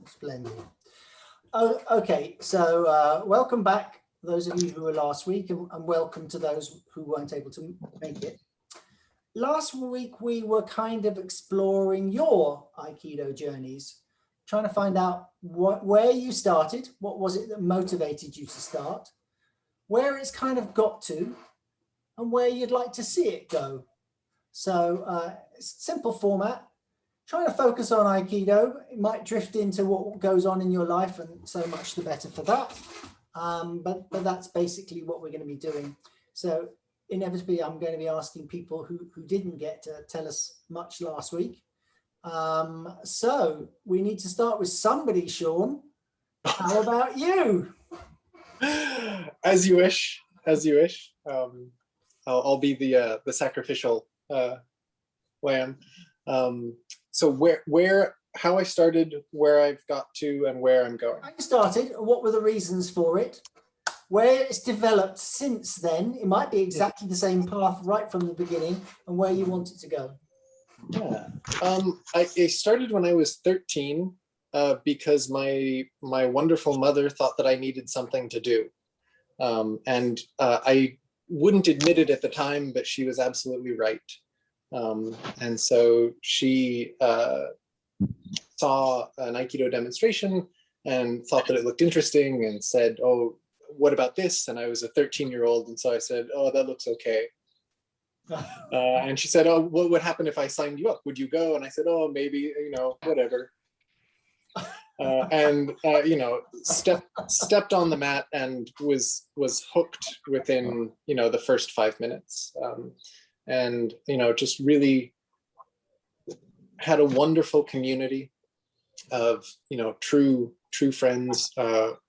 Splendid. Oh, okay, so welcome back, those of you who were last week, and welcome to those who weren't able to make it. Last week, we were kind of exploring your Aikido journeys, trying to find out where you started, what was it that motivated you to start, where it's kind of got to, and where you'd like to see it go. So simple format, trying to focus on Aikido. It might drift into what goes on in your life, and so much the better for that. But that's basically what we're going to be doing. So inevitably, I'm going to be asking people who didn't get to tell us much last week. So we need to start with somebody, Sean. How about you? As you wish, as you wish. I'll be the sacrificial lamb. So how I started, where I've got to, and where I'm going. How you started, what were the reasons for it? Where it's developed since then, it might be exactly the same path right from the beginning, and where you want it to go. Yeah, I started when I was 13 because my wonderful mother thought that I needed something to do. And I wouldn't admit it at the time, but she was absolutely right. And so she saw an Aikido demonstration and thought that it looked interesting and said, "Oh, what about this?" And I was a 13-year-old, and so I said, "Oh, that looks okay." And she said, "Oh, what would happen if I signed you up? Would you go?" And I said, "Oh, maybe, whatever." Stepped on the mat and was hooked within the first 5 minutes, and just really had a wonderful community of true friends.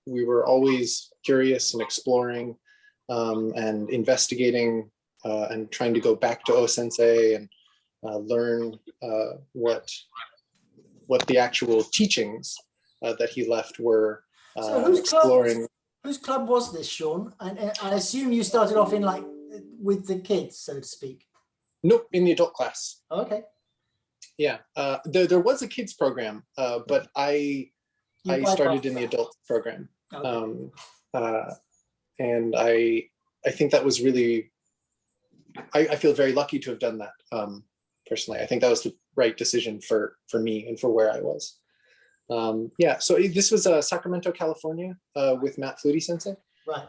We were always curious and exploring and investigating and trying to go back to O-sensei and learn what the actual teachings that he left were. So exploring. Whose club was this, Sean? And I assume you started off in with the kids, so to speak. Nope, in the adult class. Oh, okay. Yeah, there was a kids program, but I started in the adult program. Okay. And I think that was really, I feel very lucky to have done that. Personally, I think that was the right decision for me and for where I was. Yeah, so this was Sacramento, California, with Matt Flutie Sensei. Right.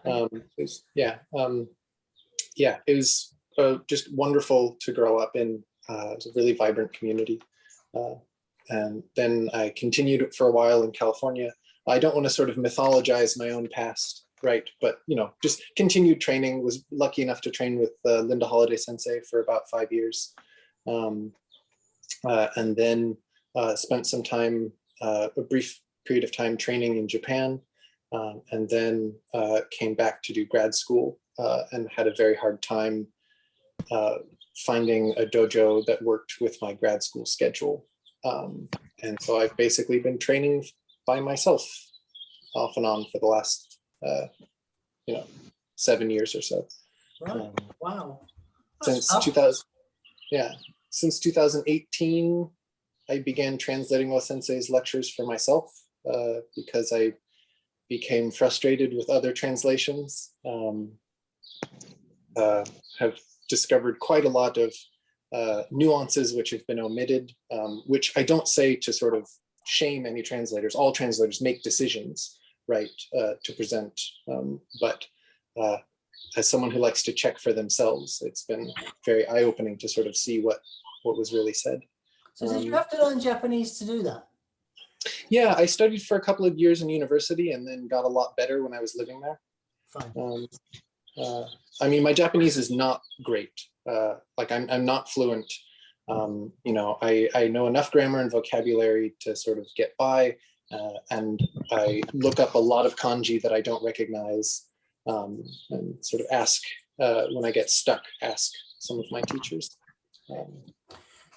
It was just wonderful to grow up in. It's a really vibrant community. And then I continued for a while in California. I don't want to sort of mythologize my own past, right? But, just continued training, was lucky enough to train with Linda Holiday Sensei for about 5 years. And then spent some time, a brief period of time training in Japan, and then came back to do grad school and had a very hard time finding a dojo that worked with my grad school schedule. And so I've basically been training by myself off and on for the last, 7 years or so. Right. Wow. Since 2018, I began translating O-sensei's lectures for myself because I became frustrated with other translations. Have discovered quite a lot of nuances which have been omitted, which I don't say to sort of shame any translators. All translators make decisions, right, to present. But as someone who likes to check for themselves, it's been very eye-opening to sort of see what was really said. So did you have to learn Japanese to do that? Yeah, I studied for a couple of years in university and then got a lot better when I was living there. Fine. I mean, my Japanese is not great. I'm not fluent. I know enough grammar and vocabulary to sort of get by, and I look up a lot of kanji that I don't recognize, and sort of ask when I get stuck. Ask some of my teachers.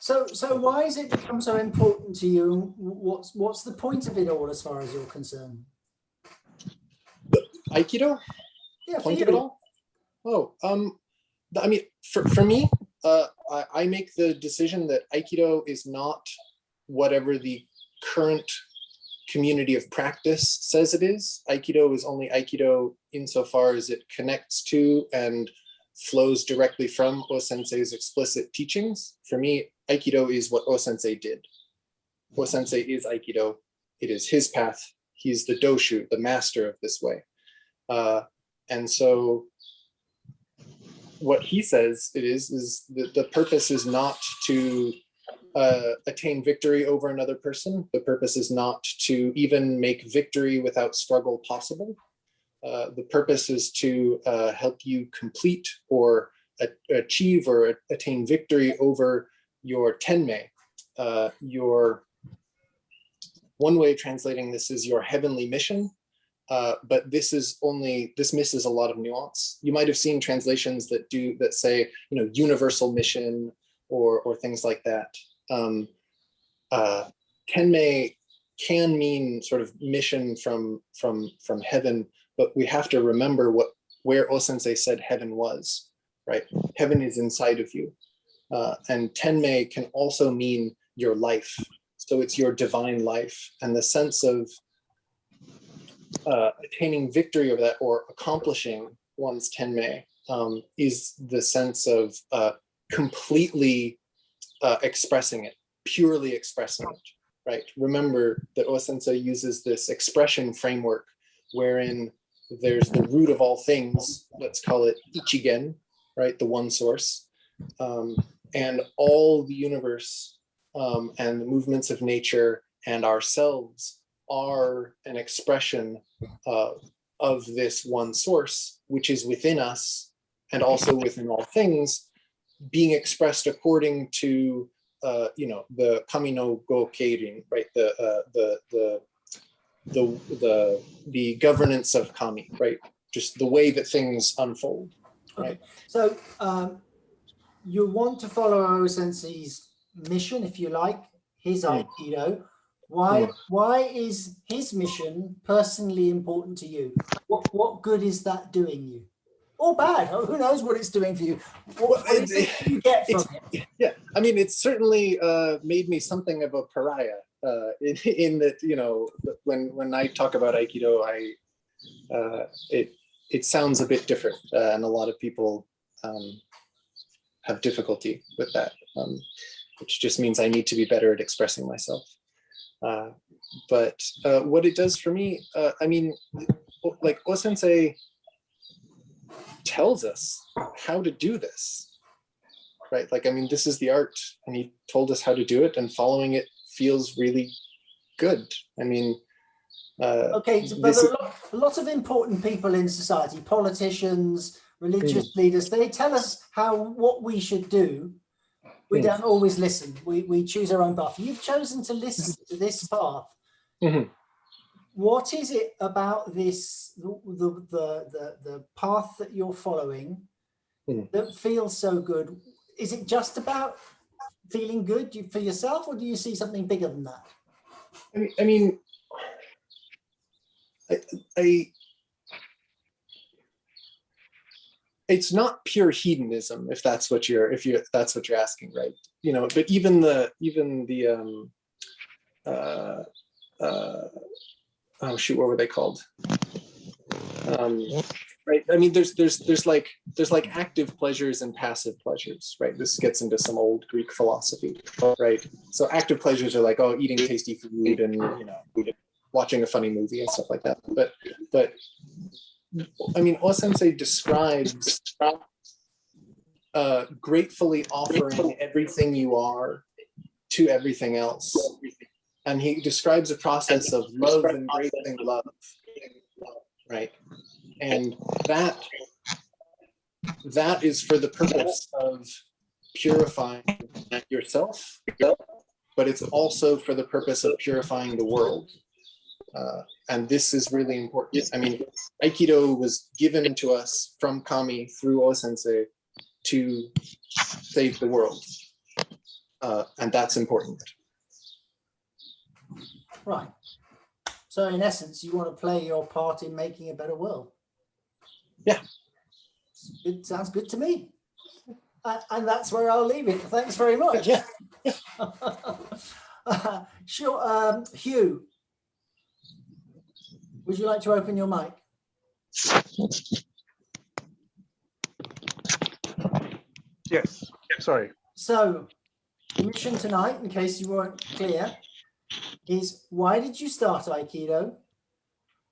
So why has it become so important to you? What's the point of it all, as far as you're concerned? Aikido? Yeah, point of it all? Oh, I mean, for me, I make the decision that Aikido is not whatever the current community of practice says it is. Aikido is only Aikido insofar as it connects to and flows directly from O-sensei's explicit teachings. For me, Aikido is what O-sensei did. O-sensei is Aikido. It is his path. He's the doshu, the master of this way. And so what he says it is that the purpose is not to attain victory over another person. The purpose is not to even make victory without struggle possible. The purpose is to help you complete or achieve or attain victory over your tenmei. Your one way of translating this is your heavenly mission, but this misses a lot of nuance. You might have seen translations that say, universal mission or things like that. Tenmei can mean sort of mission from heaven, but we have to remember where O-sensei said heaven was, right? Heaven is inside of you. And tenmei can also mean your life. So it's your divine life, and the sense of attaining victory over that or accomplishing one's tenmei is the sense of completely expressing it, purely expressing it, right? Remember that O-sensei uses this expression framework wherein there's the root of all things, let's call it Ichigen, right? The one source, and all the universe and the movements of nature and ourselves are an expression of this one source, which is within us and also within all things, being expressed according to the kami no go keirin, right? The governance of kami, right? Just the way that things unfold, right? Okay. So you want to follow O-sensei's mission, if you like, his Aikido. Why is his mission personally important to you? What good is that doing you? Or bad? Who knows what it's doing for you? What do you get from it? Yeah, I mean, it's certainly made me something of a pariah in that, when I talk about Aikido, it sounds a bit different, and a lot of people have difficulty with that, which just means I need to be better at expressing myself. But what it does for me, I mean, like O-sensei tells us how to do this, right? Like, I mean, this is the art, and he told us how to do it, and following it feels really good. I mean, okay, but there are lots of important people in society, politicians, religious leaders. They tell us what we should do. We don't always listen. We choose our own path. You've chosen to listen to this path. What is it about this, the path that you're following that feels so good? Is it just about feeling good for yourself, or do you see something bigger than that? I mean, it's not pure hedonism, if that's what you're asking, right? But even the oh shoot, what were they called? Right. I mean, there's like active pleasures and passive pleasures, right? This gets into some old Greek philosophy, right? So active pleasures are like, oh, eating tasty food and watching a funny movie and stuff like that. But I mean, O-sensei describes gratefully offering everything you are to everything else. And he describes a process of love and embracing love, right? And that is for the purpose of purifying yourself, but it's also for the purpose of purifying the world. And this is really important. I mean, Aikido was given to us from Kami through O-sensei to save the world. And that's important. Right. So in essence, you want to play your part in making a better world. Yeah. It sounds good to me. And that's where I'll leave it. Thanks very much. Yeah. Sure. Hugh, would you like to open your mic? Yes, sorry. So, the mission tonight, in case you weren't clear, is why did you start Aikido?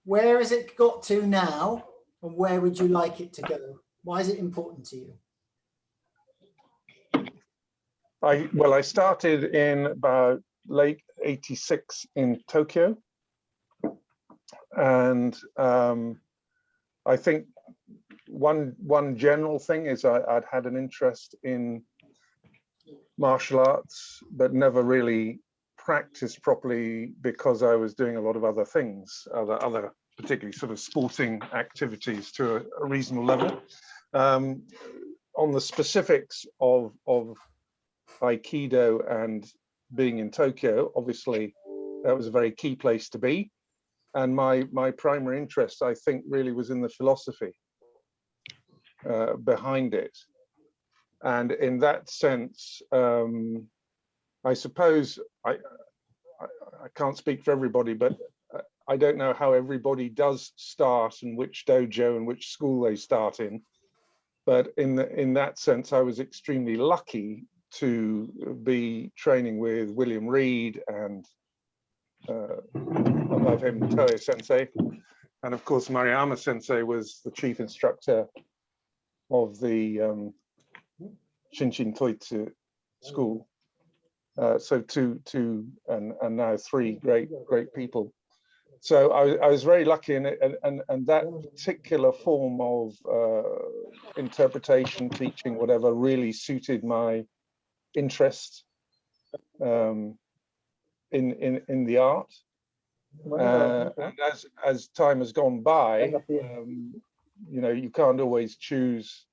Where has it got to now? And where would you like it to go? Why is it important to you? I started in about late '86 in Tokyo. And I think one general thing is I'd had an interest in martial arts, but never really practiced properly because I was doing a lot of other things, other particularly sort of sporting activities to a reasonable level. On the specifics of Aikido and being in Tokyo, obviously that was a very key place to be. And my primary interest, I think, really was in the philosophy behind it. And in that sense, I suppose I can't speak for everybody, but I don't know how everybody does start and which dojo and which school they start in. But in that sense, I was extremely lucky to be training with William Reed and above him, Toe Sensei. And of course, Mariyama Sensei was the chief instructor of the Shinshin Toitsu school. So two and now three great people. So I was very lucky in it, and that particular form of interpretation, teaching, whatever, really suited my interest in the art. And as time has gone by, you know, you can't always choose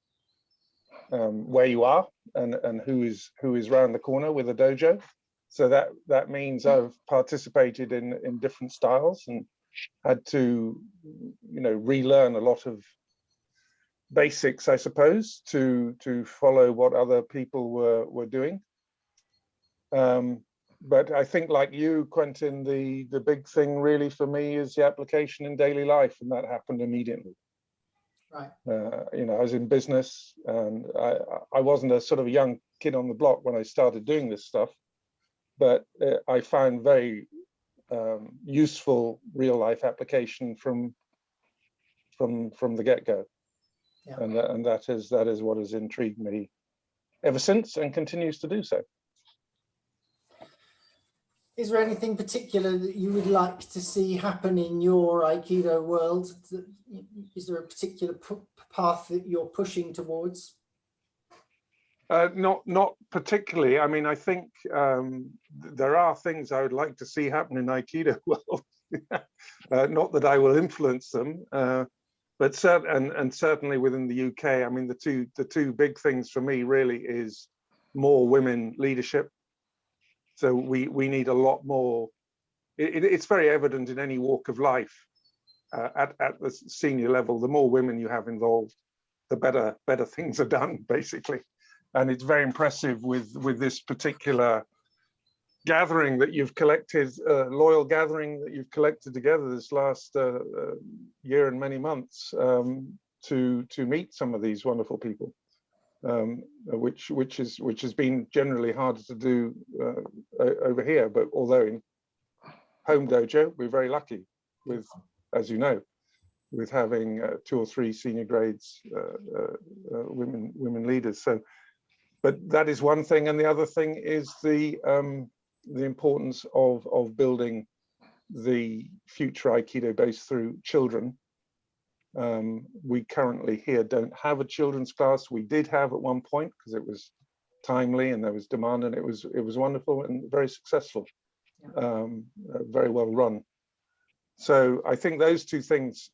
where you are and who is round the corner with a dojo. So that means I've participated in different styles and had to, you know, relearn a lot of basics, I suppose, to follow what other people were doing. But I think, like you, Quentin, the big thing really for me is the application in daily life, and that happened immediately. Right. You know, I was in business, and I wasn't a sort of a young kid on the block when I started doing this stuff, but I found very useful real life application from the get-go. Yeah. And that is what has intrigued me ever since and continues to do so. Is there anything particular that you would like to see happen in your Aikido world? Is there a particular path that you're pushing towards? Not particularly. I mean, I think there are things I would like to see happen in Aikido world. Not that I will influence them, but certainly within the UK. I mean, the two big things for me really is more women leadership. So we need a lot more. It's very evident in any walk of life at the senior level. The more women you have involved, the better things are done, basically. And it's very impressive with this particular gathering that you've collected, loyal gathering that you've collected together this last year and many months to meet some of these wonderful people, which has been generally harder to do over here. But although in home dojo, we're very lucky with, as you know, with having 2 or 3 senior grades women leaders. So. But that is one thing, and the other thing is the importance of building the future Aikido base through children. We currently here don't have a children's class. We did have at one point because it was timely and there was demand, and it was wonderful and very successful, very well run. So I think those two things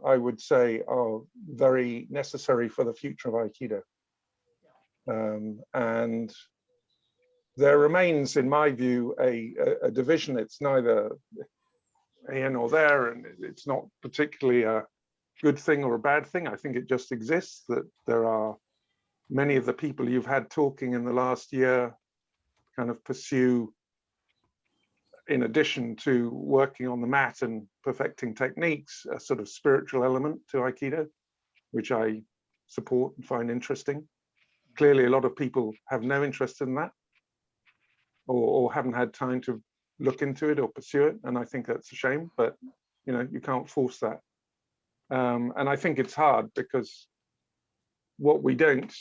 I would say are very necessary for the future of Aikido. And there remains, in my view, a division. It's neither here nor there, and it's not particularly a good thing or a bad thing. I think it just exists, that there are many of the people you've had talking in the last year kind of pursue in addition to working on the mat and perfecting techniques, a sort of spiritual element to Aikido, which I support and find interesting. Clearly, a lot of people have no interest in that, or haven't had time to look into it or pursue it, and I think that's a shame. But you know, you can't force that. And I think it's hard because what we don't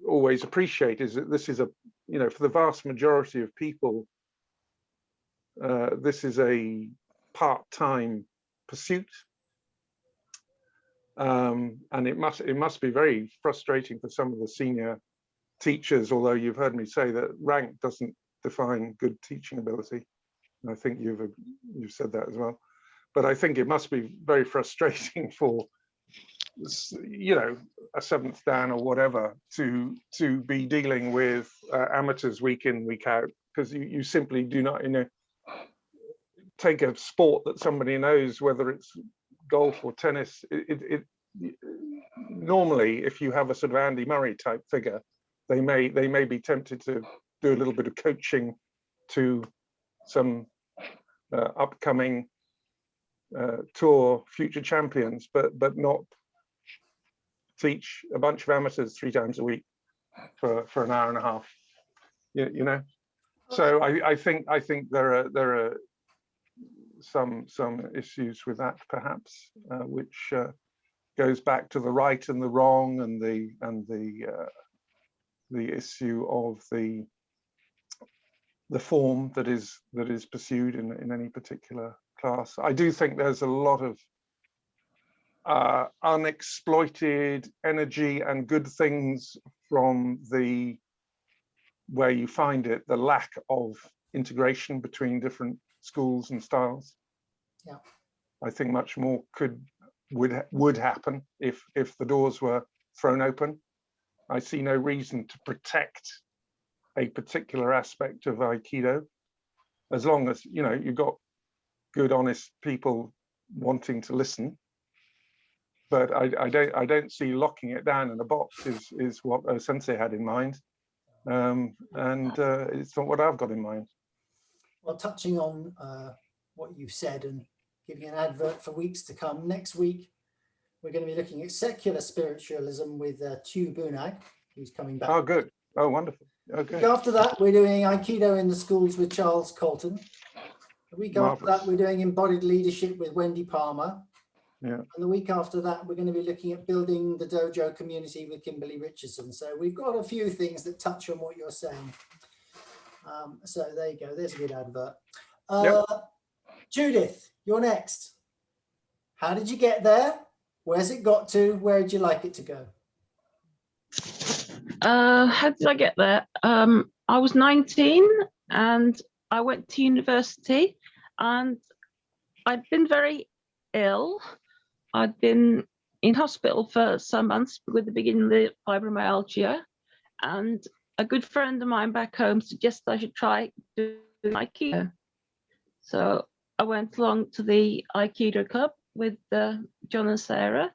always appreciate is that this is a, you know, for the vast majority of people, this is a part-time pursuit. And it must be very frustrating for some of the senior teachers, although you've heard me say that rank doesn't define good teaching ability. And I think you've said that as well. But I think it must be very frustrating for, you know, a seventh dan or whatever to be dealing with amateurs week in, week out, because you simply do not, you know, take a sport that somebody knows, whether it's golf or tennis. Normally, if you have a sort of Andy Murray type figure, they may be tempted to do a little bit of coaching to some upcoming tour future champions, but not teach a bunch of amateurs 3 times a week for an hour and a half. You know, so I think there are some issues with that, perhaps, which goes back to the right and the wrong, and the issue of the form that is pursued in any particular class. I do think there's a lot of unexploited energy and good things from where you find it, the lack of integration between different schools and styles. Yeah, I think much more would happen if the doors were thrown open. I see no reason to protect a particular aspect of Aikido, as long as, you know, you've got good, honest people wanting to listen. But I don't see locking it down in a box is what Sensei had in mind, and it's not what I've got in mind. well, touching on what you've said and giving an advert for weeks to come, next week we're going to be looking at secular spiritualism with Tu Bunag, who's coming back. Oh, good. Oh, wonderful. Okay. After that, we're doing Aikido in the schools with Charles Colton. The week after that, we're doing embodied leadership with Wendy Palmer. Yeah. And the week after that, we're going to be looking at building the dojo community with Kimberly Richardson. So we've got a few things that touch on what you're saying. So there you go. There's a good advert. Yep. Judith, you're next. How did you get there? Where's it got to? Where would you like it to go? How did I get there? I was 19 and I went to university, and I'd been very ill. I'd been in hospital for some months with the beginning of the fibromyalgia, and a good friend of mine back home suggested I should try doing Aikido. So I went along to the Aikido club with John and Sarah,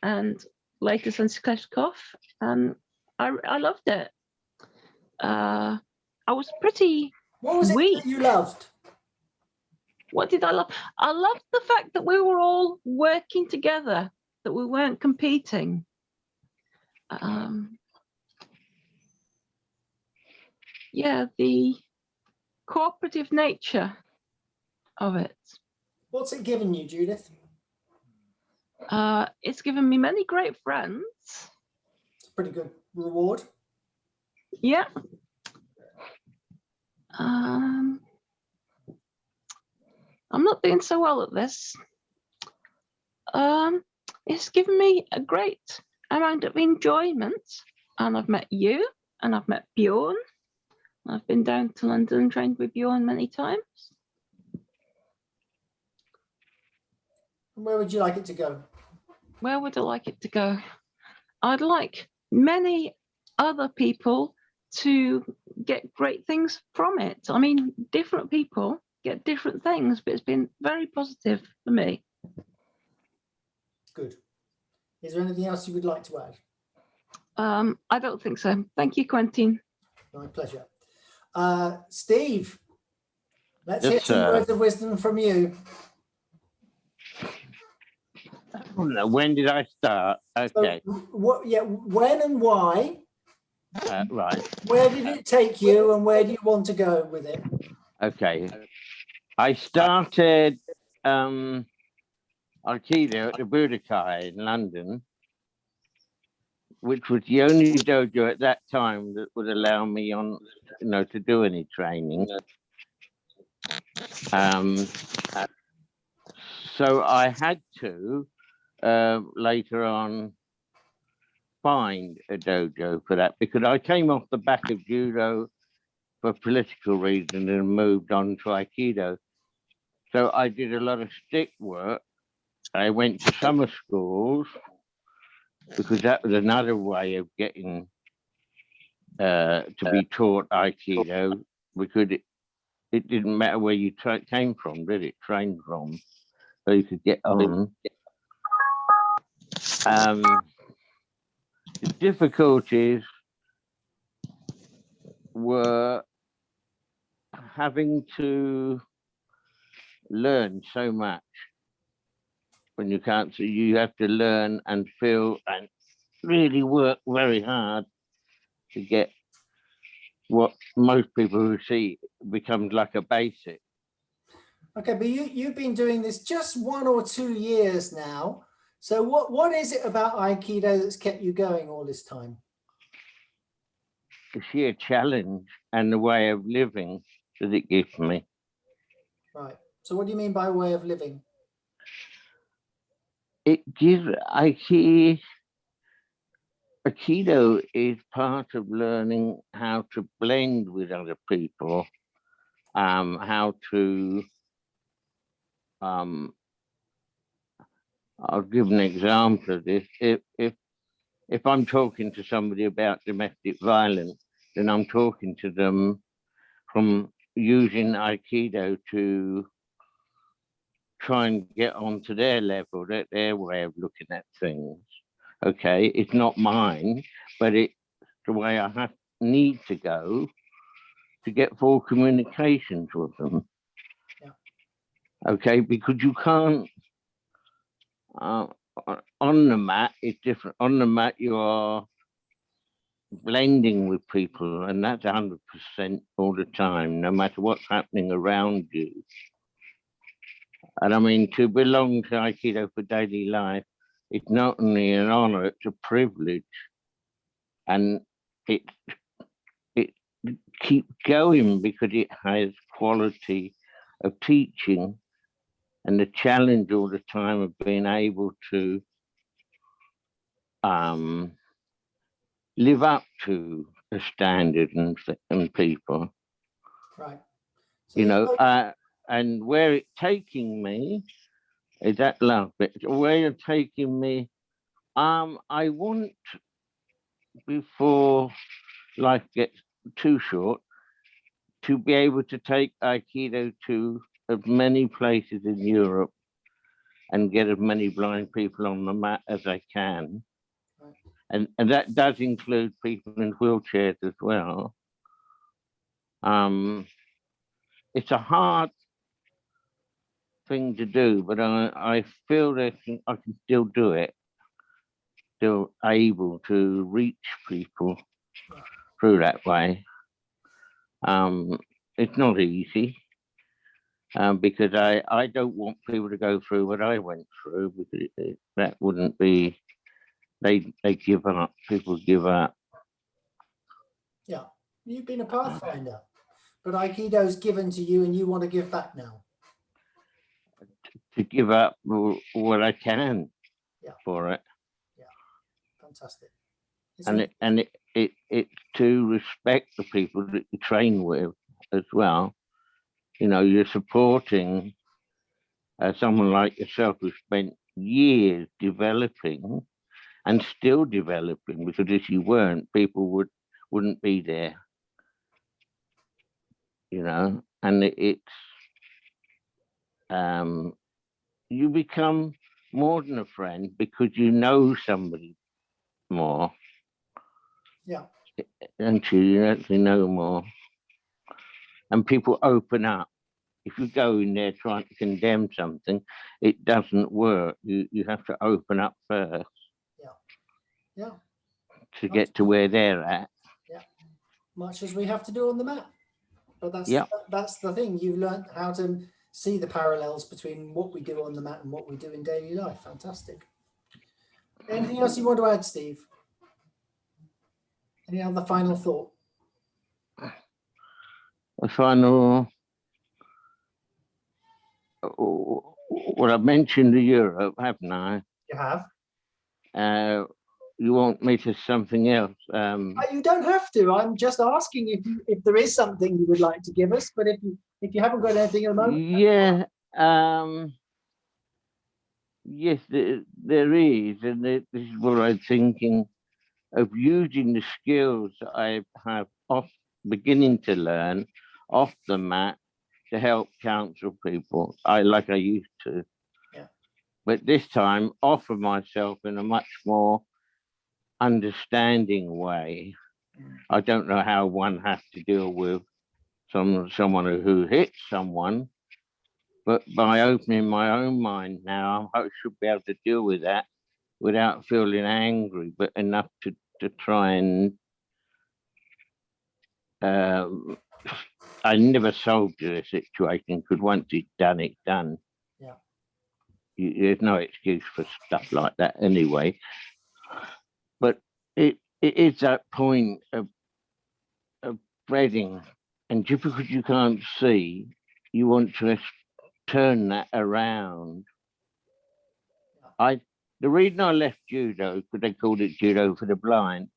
and later Sensei Kleshkov, and I loved it. I was pretty What was it weak. that you loved? What did I love? I loved the fact that we were all working together, that we weren't competing. Yeah, the cooperative nature of it. What's it given you, Judith? It's given me many great friends. It's a pretty good reward. Yeah. I'm not doing so well at this. It's given me a great amount of enjoyment, and I've met you, and I've met Bjorn. I've been down to London and trained with Bjorn many times. And where would you like it to go? Where would I like it to go? I'd like many other people to get great things from it. I mean, different people get different things, but it's been very positive for me. Good. Is there anything else you would like to add? I don't think so. Thank you, Quentin. My pleasure. Steve, Let's Yes, hear some sir. words of wisdom from you. When did I start? Okay, So, what? Yeah, when and why? right. Where did it take you, and where do you want to go with it? Okay. I started Aikido at the Budokai in London, which was the only dojo at that time that would allow me on, to do any training. So I had to later on find a dojo for that because I came off the back of judo for political reasons and moved on to Aikido. So I did a lot of stick work. I went to summer schools because that was another way of getting to be taught Aikido because it didn't matter where you came from, did it? Trained from, so you could get on. The difficulties were having to learn so much when you can't. So you have to learn and feel and really work very hard to get what most people who see becomes like a basic. Okay, but you've been doing this just 1 or 2 years now. So what is it about Aikido that's kept you going all this time? The sheer challenge and the way of living that it gives me. Right. So what do you mean by way of living? It gives Aikido is part of learning how to blend with other people, how to I'll give an example of this. If I'm talking to somebody about domestic violence, then I'm talking to them from using Aikido to try and get onto their level, their way of looking at things. Okay, it's not mine, but it's the way I need to go to get full communications with them. Yeah. Okay, because you can't. On the mat, it's different. On the mat, you are blending with people, and that's 100% all the time, no matter what's happening around you. And I mean, to belong to Aikido for daily life, it's not only an honor, it's a privilege. And it keeps going because it has quality of teaching and the challenge all the time of being able to live up to a standard and people. Right. So and where it's taking me is that love bit. Where you're taking me, I want, before life gets too short, to be able to take Aikido to as many places in Europe and get as many blind people on the mat as I can. Right. And that does include people in wheelchairs as well. It's a hard thing to do, but I feel that I can still do it, still able to reach people through that way. It's not easy because I don't want people to go through what I went through because that wouldn't be, they give up, people give up. Yeah, you've been a pathfinder, but Aikido's given to you and you want to give back now. To give up what I can for it. Yeah, fantastic. It's to respect the people that you train with as well. You're supporting someone like yourself who spent years developing and still developing, because if you weren't, people wouldn't be there. And it's you become more than a friend because you know somebody more. Yeah. And you actually know more. And people open up if you go in there trying to condemn something, it doesn't work. You have to open up first. Yeah. To get to where they're at. Yeah. Much as we have to do on the mat. But that's the thing. You've learned how to see the parallels between what we do on the mat and what we do in daily life. Fantastic. Anything else you want to add, Steve? Any other final thought? A final. Well, I've mentioned Europe, haven't I? You have. You want me to something else? You don't have to. I'm just asking if there is something you would like to give us. But if you haven't got anything at the moment, yeah. Yes, there is, and this is what I'm thinking of, using the skills that I have beginning to learn off the mat to help counsel people. I used to. Yeah. But this time, offer myself in a much more understanding way. I don't know how one has to deal with someone who hits someone, but by opening my own mind now, I should be able to deal with that without feeling angry, but enough to try and I never solved the situation, because once it's done. Yeah. There's no excuse for stuff like that anyway. But it is that point of spreading, and just because you can't see, you want to turn that around. The reason I left judo, because they called it judo for the blind,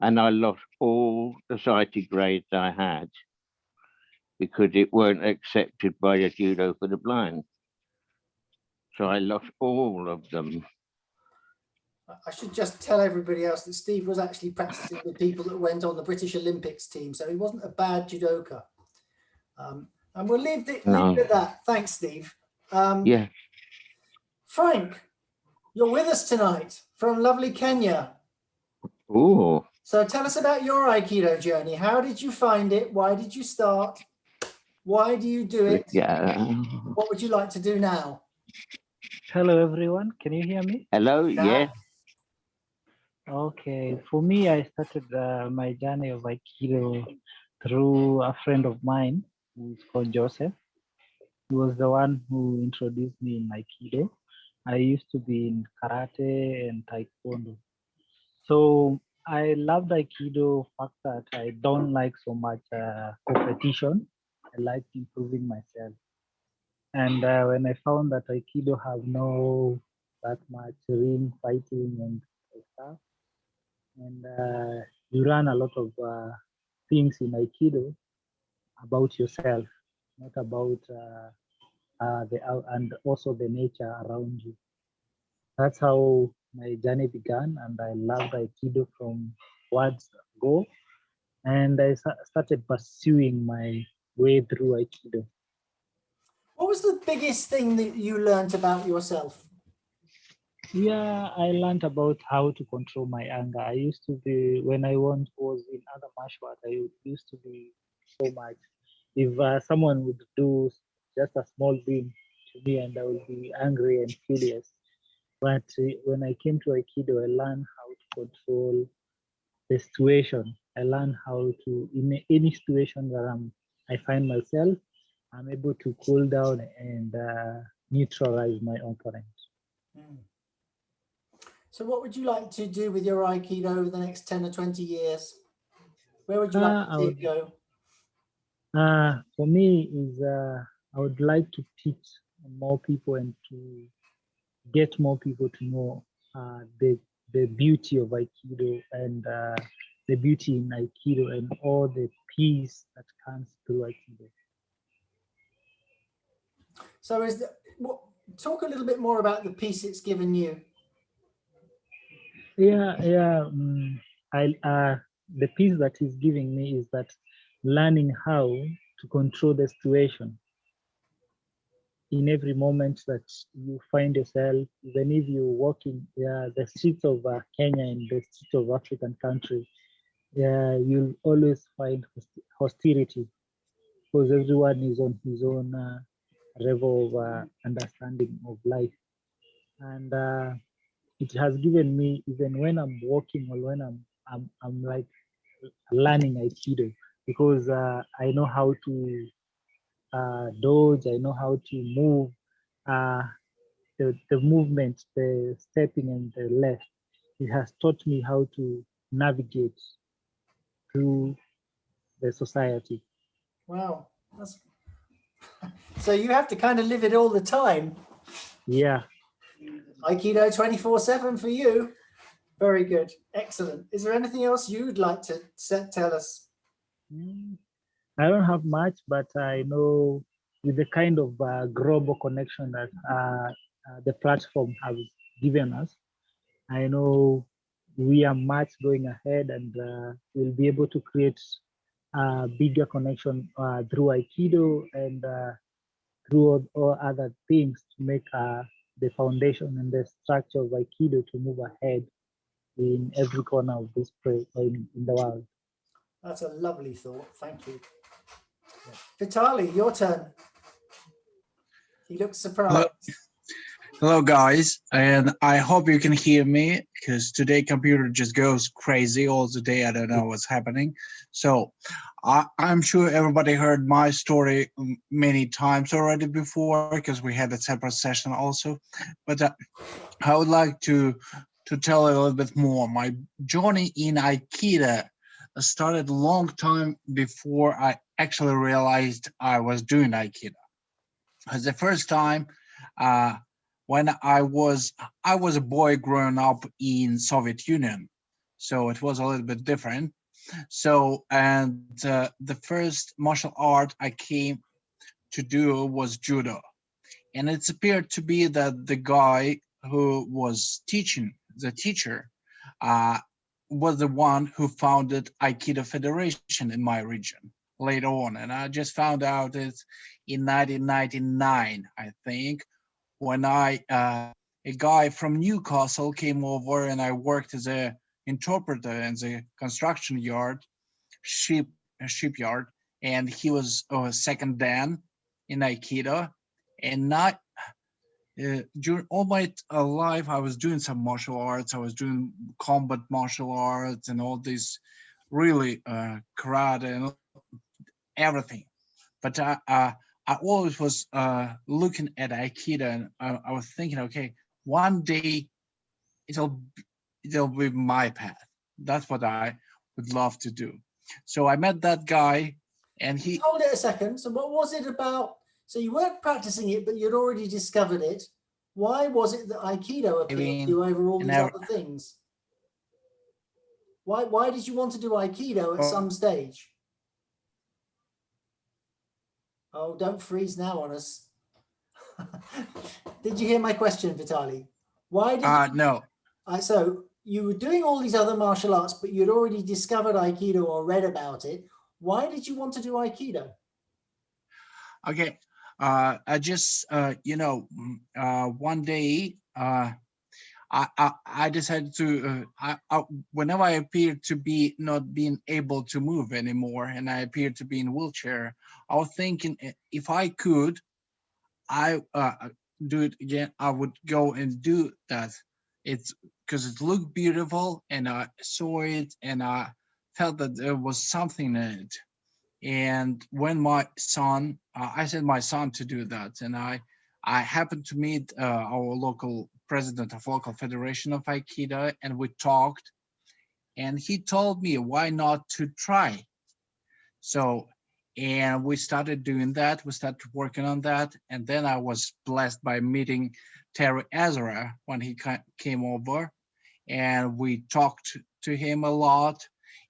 and I lost all the sighted grades I had because it weren't accepted by a judo for the blind. So I lost all of them. I should just tell everybody else that Steve was actually practicing with people that went on the British Olympics team, so he wasn't a bad judoka. And we'll leave it at that. Thanks, Steve. Yeah. Frank, you're with us tonight from lovely Kenya. Ooh. So tell us about your Aikido journey. How did you find it? Why did you start? Why do you do it? Yeah. What would you like to do now? Hello, everyone. Can you hear me? Hello. Yeah. Okay. For me, I started my journey of Aikido through a friend of mine who's called Joseph. He was the one who introduced me in Aikido. I used to be in karate and taekwondo. So I loved Aikido, fact that I don't like so much competition. I like improving myself. And when I found that Aikido have no that much ring fighting and stuff, and you run a lot of things in Aikido about yourself, not about and also the nature around you. That's how my journey began, and I loved Aikido from words go, and I started pursuing my way through Aikido. What was the biggest thing that you learned about yourself? Yeah, I learned about how to control my anger. I used to be, when I was in other martial arts, I used to be so much. If someone would do just a small thing to me, and I would be angry and furious. But when I came to Aikido, I learned how to control the situation. I learned how to, in any situation that I find myself, I'm able to cool down and neutralize my opponent. So what would you like to do with your Aikido over the next 10 or 20 years? Where would you like to see it go? For me, is I would like to teach more people and to get more people to know the beauty of Aikido and the beauty in Aikido and all the peace that comes through Aikido. So talk a little bit more about the peace it's given you. Yeah. The peace that is giving me is that learning how to control the situation in every moment that you find yourself, even if you're walking the streets of Kenya and the streets of African countries, you'll always find hostility because everyone is on his own level of understanding of life. And it has given me, even when I'm walking or when I'm like learning Aikido, because I know how to dodge, I know how to move, the movement, the stepping and the left. It has taught me how to navigate through the society. Wow. So you have to kind of live it all the time. Yeah. Aikido 24/7 for you. Very good. Excellent. Is there anything else you'd like to tell us? I don't have much, but I know with the kind of global connection that the platform has given us, I know we are much going ahead, and we'll be able to create a bigger connection through Aikido and through all other things to make the foundation and the structure of Aikido to move ahead in every corner of this place in the world. That's a lovely thought. Thank you. Vitali, your turn. He looks surprised. Hello guys, and I hope you can hear me because today computer just goes crazy all the day. I don't know what's happening. So I'm sure everybody heard my story many times already before because we had a separate session also. But I would like to tell a little bit more. My journey in Aikido started a long time before I actually realized I was doing Aikido. The first time when I was a boy growing up in Soviet Union, so it was a little bit different. So, and the first martial art I came to do was judo, and it appeared to be that the guy who was teaching, the teacher, was the one who founded Aikido Federation in my region later on, and I just found out it in 1999, I think, when a guy from Newcastle came over and I worked as a interpreter in the construction yard, shipyard, and he was second dan in Aikido. And not during all my life, I was doing some martial arts. I was doing combat martial arts and all this really karate and everything. But I always was looking at Aikido, and I was thinking, okay, one day it'll be my path. That's what I would love to do. So I met that guy, and he. Hold it a second. So what was it about? So you weren't practicing it, but you'd already discovered it. Why was it that Aikido appealed to you over all these other things? Why did you want to do Aikido at some stage? Oh, don't freeze now on us. Did you hear my question, Vitali? Why did No. So you were doing all these other martial arts, but you'd already discovered Aikido or read about it. Why did you want to do Aikido? Okay. I just, one day, I decided to, whenever I appeared to be not being able to move anymore, and I appeared to be in a wheelchair, I was thinking if I could, I do it again, I would go and do that. It's because it looked beautiful, and I saw it, and I felt that there was something in it. And when my son, I sent my son to do that, and I happened to meet our local president of local federation of Aikido, and we talked, and he told me why not to try. So, and we started doing that. We started working on that, and then I was blessed by meeting Terry Ezra when he came over, and we talked to him a lot,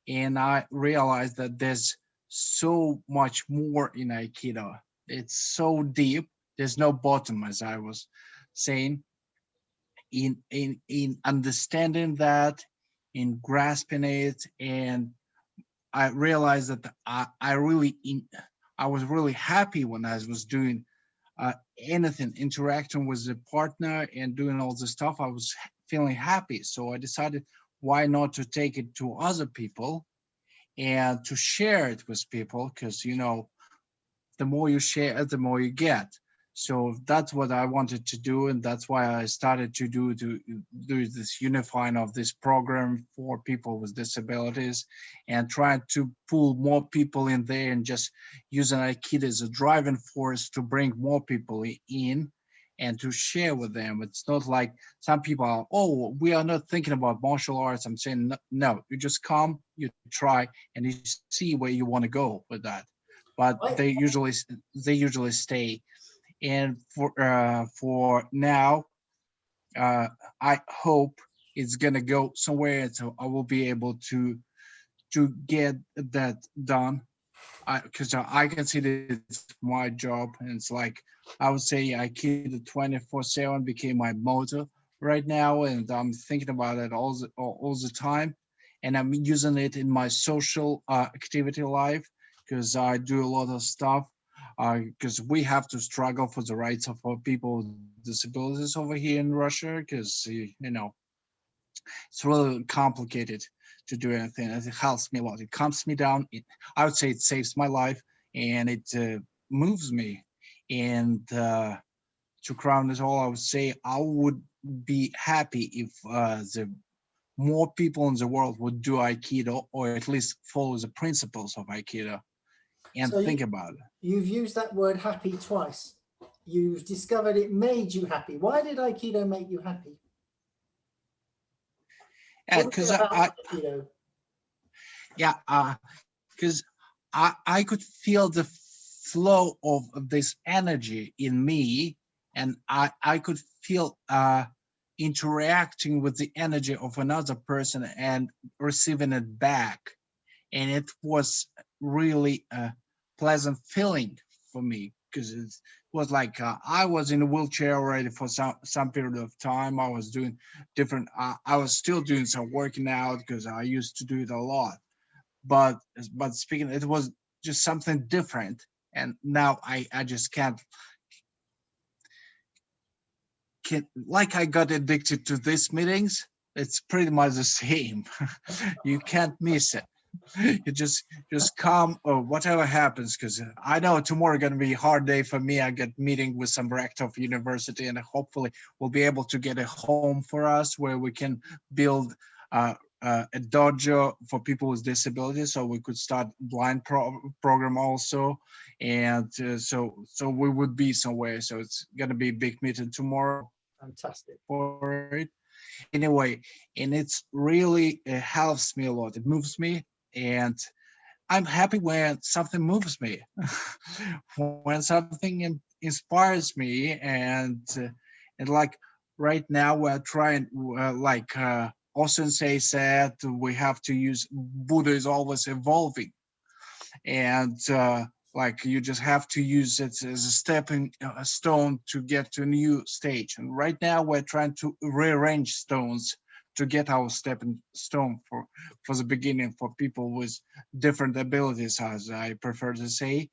and I realized that there's so much more in Aikido. It's so deep. There's no bottom, as I was saying. In understanding that, in grasping it, and I realized that I was really happy when I was doing anything, interacting with the partner and doing all the stuff. I was feeling happy, so I decided why not to take it to other people and to share it with people, because the more you share, the more you get. So that's what I wanted to do, and that's why I started to do this unifying of this program for people with disabilities, and trying to pull more people in there, and just using Aikido as a driving force to bring more people in and to share with them. It's not like some people are, oh, we are not thinking about martial arts. I'm saying, no, you just come, you try, and you see where you want to go with that. But they usually stay. And for now, I hope it's gonna go somewhere, so I will be able to get that done. Because I consider it's my job, and it's like I would say Aikido 24/7 became my motto right now, and I'm thinking about it all the time, and I'm using it in my social activity life, because I do a lot of stuff, because we have to struggle for the rights of our people with disabilities over here in Russia, because you know, it's really complicated to do anything. It helps me a lot. It calms me down. I would say it saves my life, and it moves me. And to crown it all, I would say I would be happy if the more people in the world would do Aikido, or at least follow the principles of Aikido, and So think about it. you've used that word happy twice. You've discovered it made you happy. Why did Aikido make you happy? Because Aikido? because I could feel the flow of this energy in me, and I could feel interacting with the energy of another person and receiving it back. And it was really a pleasant feeling for me, because it was like I was in a wheelchair already for some period of time. I was doing different, I was still doing some working out because I used to do it a lot. But speaking, it was just something different. And now I just can't, like I got addicted to these meetings. It's pretty much the same. You can't miss it. You just come, or whatever happens, because I know tomorrow gonna be a hard day for me. I get meeting with some rector of university, and hopefully we'll be able to get a home for us where we can build a dojo for people with disabilities, so we could start blind program also. And so we would be somewhere. So it's gonna be a big meeting tomorrow. Fantastic. For it anyway, and it's really, it helps me a lot. It moves me, and I'm happy when something moves me, when something inspires me, and like right now we're trying, like Osensei said, we have to use, Buddha is always evolving, and like you just have to use it as a stepping stone to get to a new stage. And right now we're trying to rearrange stones to get our stepping stone for the beginning, for people with different abilities, as I prefer to say.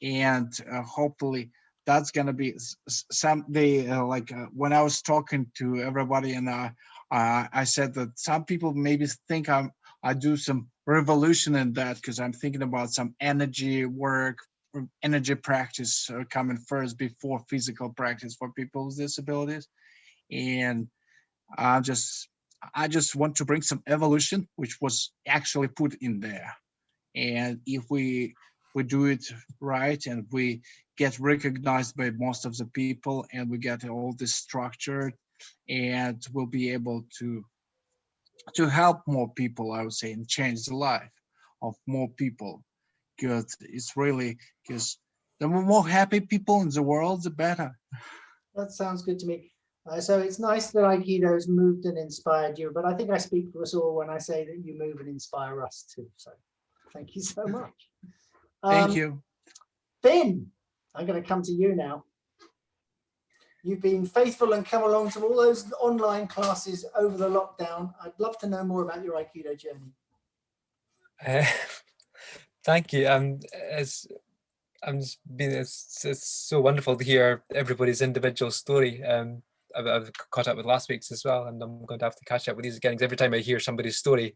And hopefully that's gonna be someday, like when I was talking to everybody, and I said that some people maybe think I do some revolution in that, because I'm thinking about some energy work, energy practice coming first before physical practice for people with disabilities. And I just want to bring some evolution, which was actually put in there. And if we do it right, and we get recognized by most of the people, and we get all this structured, and we'll be able to help more people, I would say, and change the life of more people. Because it's really, because the more happy people in the world, the better. That sounds good to me. So it's nice that Aikido's moved and inspired you, but I think I speak for us all when I say that you move and inspire us too. So thank you so much. Thank you. Finn, I'm going to come to you now. You've been faithful and come along to all those online classes over the lockdown. I'd love to know more about your Aikido journey. Thank you. It's so wonderful to hear everybody's individual story. I've caught up with last week's as well, and I'm going to have to catch up with these again, because every time I hear somebody's story,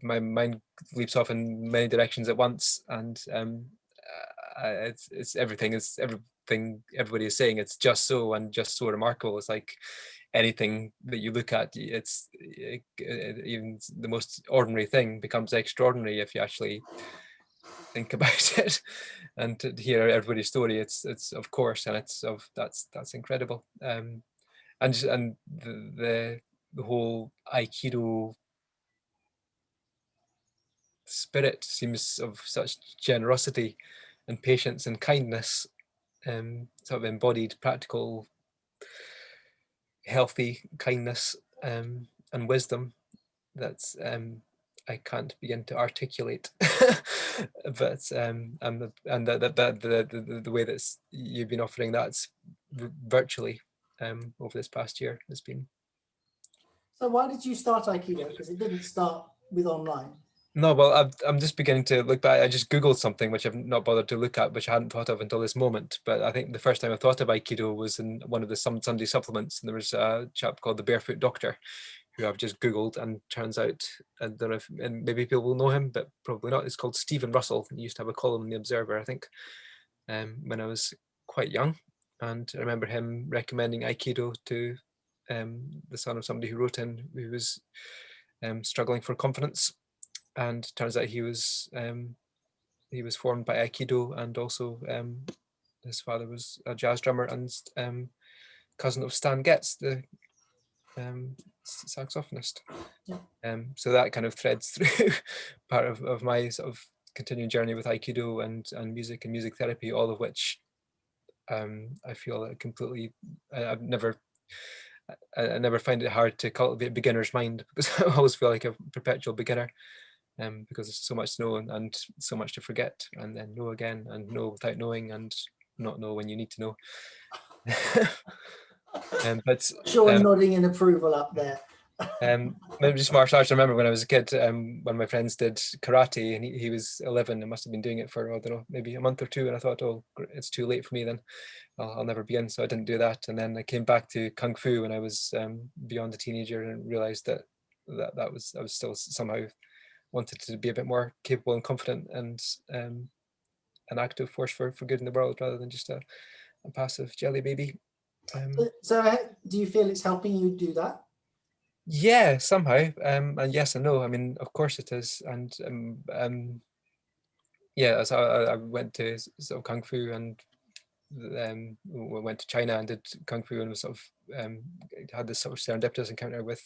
my mind leaps off in many directions at once, and it's everything. thing everybody is saying. It's just so, and just so remarkable. It's like anything that you look at, even the most ordinary thing becomes extraordinary if you actually think about it. And to hear everybody's story, it's of course, and it's of that's incredible. And the whole Aikido spirit seems of such generosity and patience and kindness, sort of embodied practical healthy kindness, and wisdom that's I can't begin to articulate. But and the way that you've been offering that's virtually over this past year has been. So why did you start Aikido? Because it didn't start with online. No, well, I'm just beginning to look back. I just Googled something which I've not bothered to look at, which I hadn't thought of until this moment. But I think the first time I thought of Aikido was in one of the Sunday supplements, and there was a chap called the Barefoot Doctor, who I've just Googled, and turns out, I don't know if, and maybe people will know him, but probably not. It's called Stephen Russell. He used to have a column in the Observer, I think, when I was quite young. And I remember him recommending Aikido to the son of somebody who wrote in, who was struggling for confidence. And turns out he was formed by Aikido, and also his father was a jazz drummer and cousin of Stan Getz, the saxophonist. Yeah. So that kind of threads through part of my sort of continuing journey with Aikido and music therapy, all of which I feel completely. I never find it hard to cultivate a beginner's mind, because I always feel like a perpetual beginner. Because there's so much to know and so much to forget, and then know again, and know without knowing, and not know when you need to know. But Sean nodding in approval up there. Maybe just martial arts. I remember when I was a kid, when my friends did karate, and he was 11 and must have been doing it for, I don't know, maybe a month or two, and I thought, oh, it's too late for me then. I'll never begin, so I didn't do that. And then I came back to kung fu when I was beyond a teenager, and realized that I was still somehow wanted to be a bit more capable and confident, and an active force for good in the world, rather than just a passive jelly baby. So do you feel it's helping you do that? Yeah, somehow. And yes and no. I mean, of course it is. And yeah, so I went to sort of kung fu, and went to China and did kung fu, and was sort of had this sort of serendipitous encounter with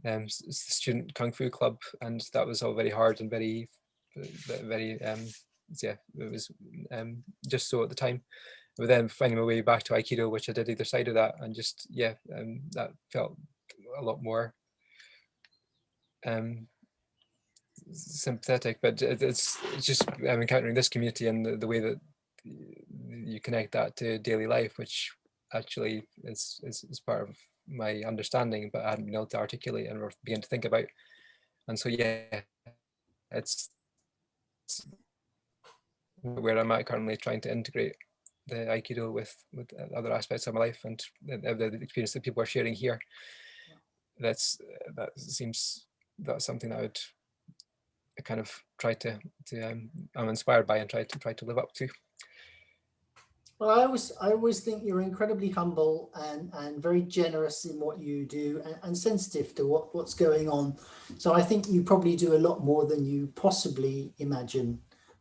the student kung fu club, and that was all very hard and very yeah, it was just so at the time. But then finding my way back to Aikido, which I did either side of that, and just that felt a lot more sympathetic. But it's just encountering this community, and the way that you connect that to daily life, which actually is part of my understanding, but I hadn't been able to articulate and or begin to think about. And so yeah, it's where I'm at currently, trying to integrate the Aikido with other aspects of my life, and the experience that people are sharing here. That seems that's something that I would kind of try to I'm inspired by, and try to live up to. Well, I always think you're incredibly humble and very generous in what you do, and sensitive to what's going on. So I think you probably do a lot more than you possibly imagine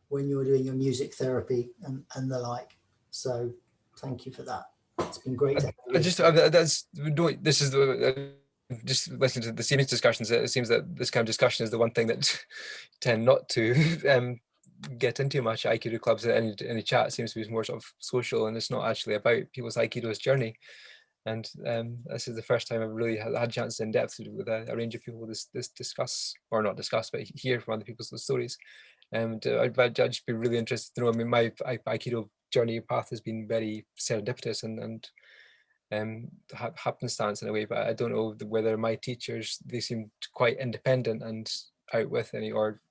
when you're doing your music therapy and the like. So thank you for that. It's been great. Just listening to the series discussions, it seems that this kind of discussion is the one thing that tend not to get into much. Aikido clubs, any chat seems to be more sort of social, and it's not actually about people's Aikido's journey. And this is the first time I've really had a chance in depth with a range of people this discuss, or not discuss, but hear from other people's stories. And I'd just be really interested to know. I mean, my Aikido journey path has been very serendipitous and happenstance in a way, but I don't know whether my teachers, they seemed quite independent and out with any, or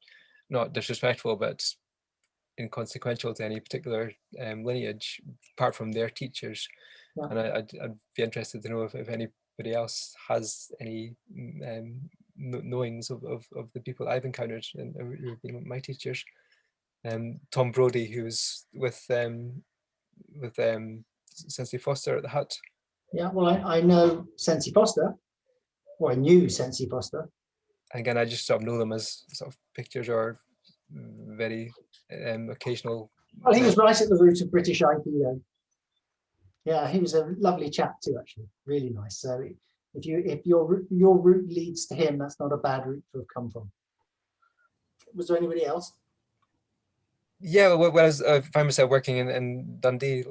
not disrespectful, but inconsequential to any particular lineage apart from their teachers. Yeah. And I'd be interested to know if anybody else has any knowings of the people I've encountered and who've been my teachers. Tom Brodie, who was with Sensei Foster at the hut. Yeah, well, I know Sensei Foster. Well, I knew Sensei Foster. And again, I just sort of know them as sort of pictures or very occasional. Well, he was right at the root of British Aikido. Yeah, he was a lovely chap too, actually, really nice. So if your route leads to him, that's not a bad route to have come from. Was there anybody else? Yeah, well, I found myself working in Dundee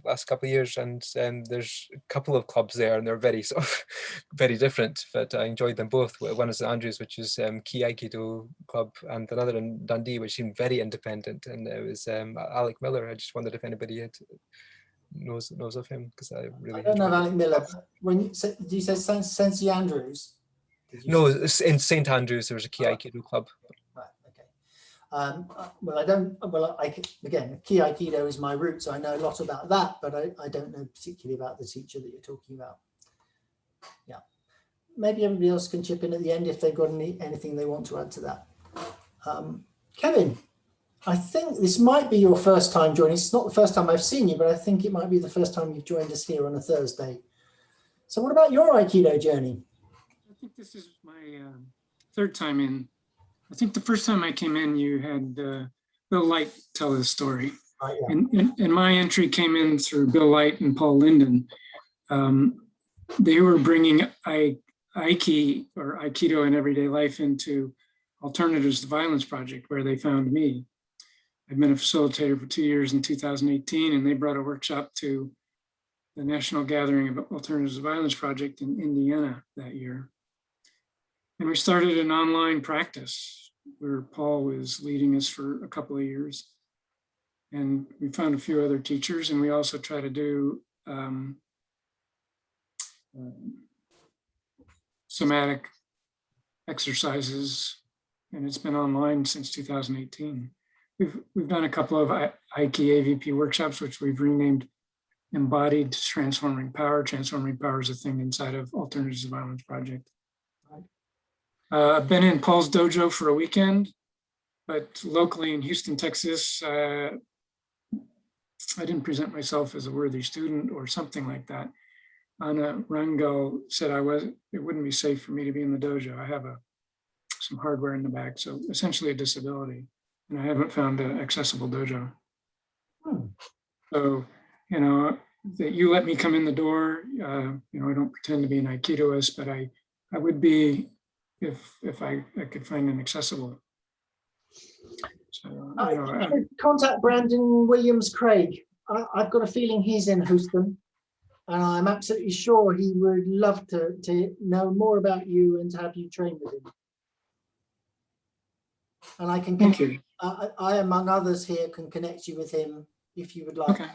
last couple of years, and there's a couple of clubs there, and they're very sort of very different, but I enjoyed them both. One is St Andrews, which is Key Aikido Club, and another in Dundee, which seemed very independent, and it was Alec Miller. I just wondered if anybody knows of him, because I really I don't know enjoyed Alec Miller. But when did you say Sensei Andrews? No, in St Andrews there was a Key Aikido club. Right. Okay. Well, I don't. Well, again, Key Aikido is my route, so I know a lot about that, but I don't know particularly about the teacher that you're talking about. Yeah. Maybe everybody else can chip in at the end if they've got anything they want to add to that. Kevin, I think this might be your first time joining. It's not the first time I've seen you, but I think it might be the first time you've joined us here on a Thursday. So what about your Aikido journey? I think this is my third time in. I think the first time I came in, you had Bill Light tell the story. Right, yeah. And my entry came in through Bill Light and Paul Linden. They were bringing Aiki, or Aikido in everyday life, into Alternatives to Violence Project, where they found me. I've been a facilitator for 2 years in 2018, and they brought a workshop to the National Gathering of Alternatives to Violence Project in Indiana that year. And we started an online practice where Paul was leading us for a couple of years. And we found a few other teachers, and we also try to do somatic exercises, and it's been online since 2018. We've done a couple of Aiki AVP workshops, which we've renamed Embodied Transforming Power. Transforming Power is a thing inside of Alternatives to Violence Project. I've been in Paul's dojo for a weekend, but locally in Houston, Texas, I didn't present myself as a worthy student or something like that. Anna Rangel said it wouldn't be safe for me to be in the dojo. I have some hardware in the back, so essentially a disability, and I haven't found an accessible dojo. So, that you let me come in the door, I don't pretend to be an Aikidoist, but I would be if I could find an accessible. So, Contact Brandon Williams Craig. I've got a feeling he's in Houston, and I'm absolutely sure he would love to know more about you and to have you train with him. And I can thank you. I, among others here, can connect you with him if you would like. Okay.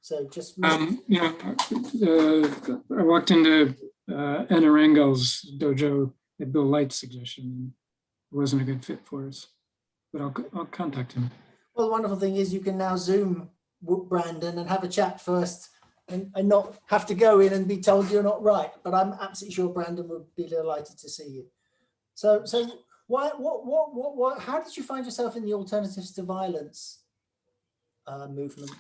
So just I walked into Anna Rangel's dojo at Bill Light's suggestion. It wasn't a good fit for us, but I'll contact him. Well, the wonderful thing is you can now Zoom with Brandon and have a chat first, and not have to go in and be told you're not right. But I'm absolutely sure Brandon would be delighted to see you. So what? How did you find yourself in the Alternatives to Violence movement?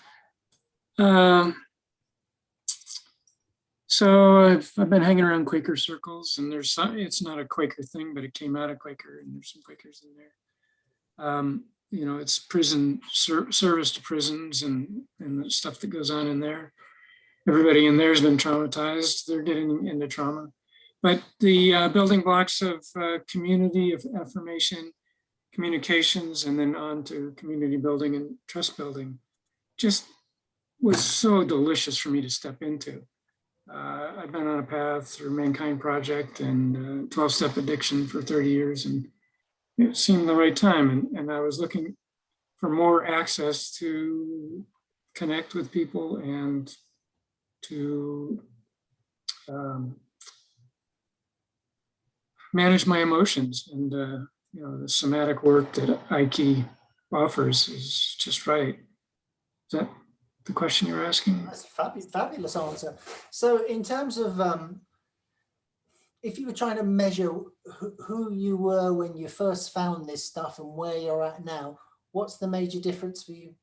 So I've been hanging around Quaker circles, and it's not a Quaker thing, but it came out of Quaker, and there's some Quakers in there. It's prison service to prisons and the stuff that goes on in there. Everybody in there has been traumatized. They're getting into trauma. But the building blocks of community, of affirmation, communications, and then on to community building and trust building just was so delicious for me to step into. I've been on a path through Mankind Project and 12-step addiction for 30 years, and it seemed the right time. And I was looking for more access to connect with people and to manage my emotions. And the somatic work that Aiki offers is just right. Is that the question you're asking? That's a fabulous answer. So in terms of, if you were trying to measure who you were when you first found this stuff and where you're at now, what's the major difference for you?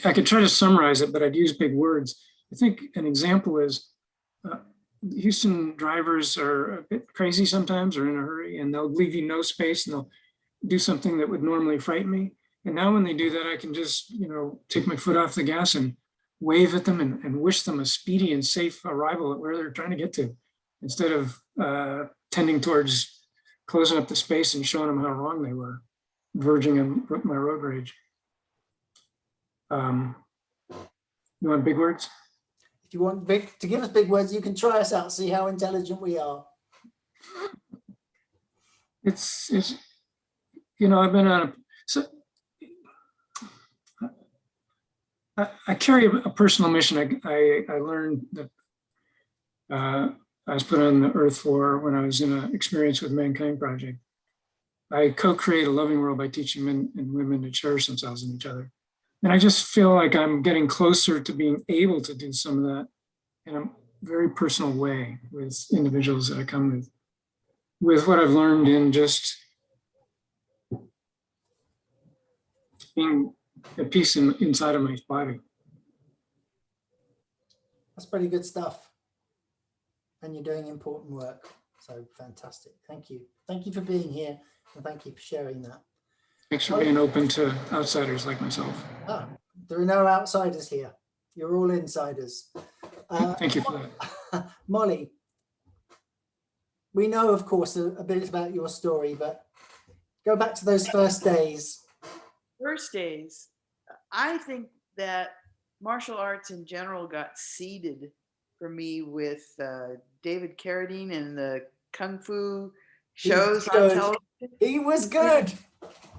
I could try to summarize it, but I'd use big words. I think an example is Houston drivers are a bit crazy sometimes or in a hurry, and they'll leave you no space and they'll do something that would normally frighten me. And now when they do that, I can just, take my foot off the gas and wave at them and wish them a speedy and safe arrival at where they're trying to get to, instead of tending towards closing up the space and showing them how wrong they were, verging on my road rage. You want big words? If you want to give us big words, you can try us out, see how intelligent we are. It's I've been on I carry a personal mission. I learned that I was put on the earth for when I was in an Experience with Mankind project. I co-create a loving world by teaching men and women to cherish themselves and each other. And I just feel like I'm getting closer to being able to do some of that in a very personal way with individuals that I come with what I've learned in just being at peace inside of my body. That's pretty good stuff. And you're doing important work. So fantastic. Thank you. Thank you for being here. And thank you for sharing that. Thanks for being open to outsiders like myself. There are no outsiders here. You're all insiders. Thank you for that. Molly, we know, of course, a bit about your story, but go back to those first days. First days, I think that martial arts in general got seeded for me with David Carradine and the Kung Fu shows on television. He was good.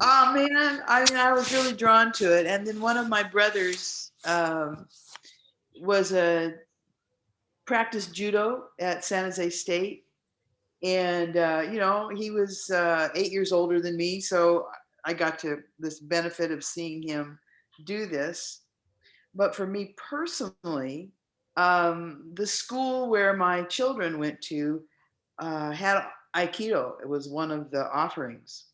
Oh man, I was really drawn to it. And then one of my brothers practiced judo at San Jose State. And, he was 8 years older than me. So I got to this benefit of seeing him do this. But for me personally, the school where my children went to had Aikido. It was one of the offerings.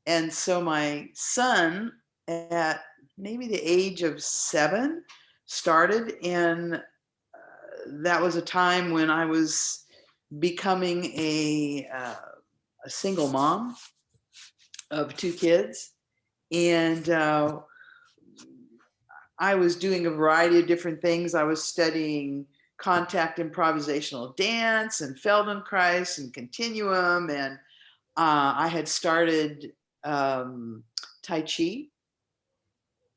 And so my son, at maybe the age of 7, started. And that was a time when I was becoming a single mom of 2 kids. And I was doing a variety of different things. I was studying contact improvisational dance and Feldenkrais and continuum. And I had started Tai Chi.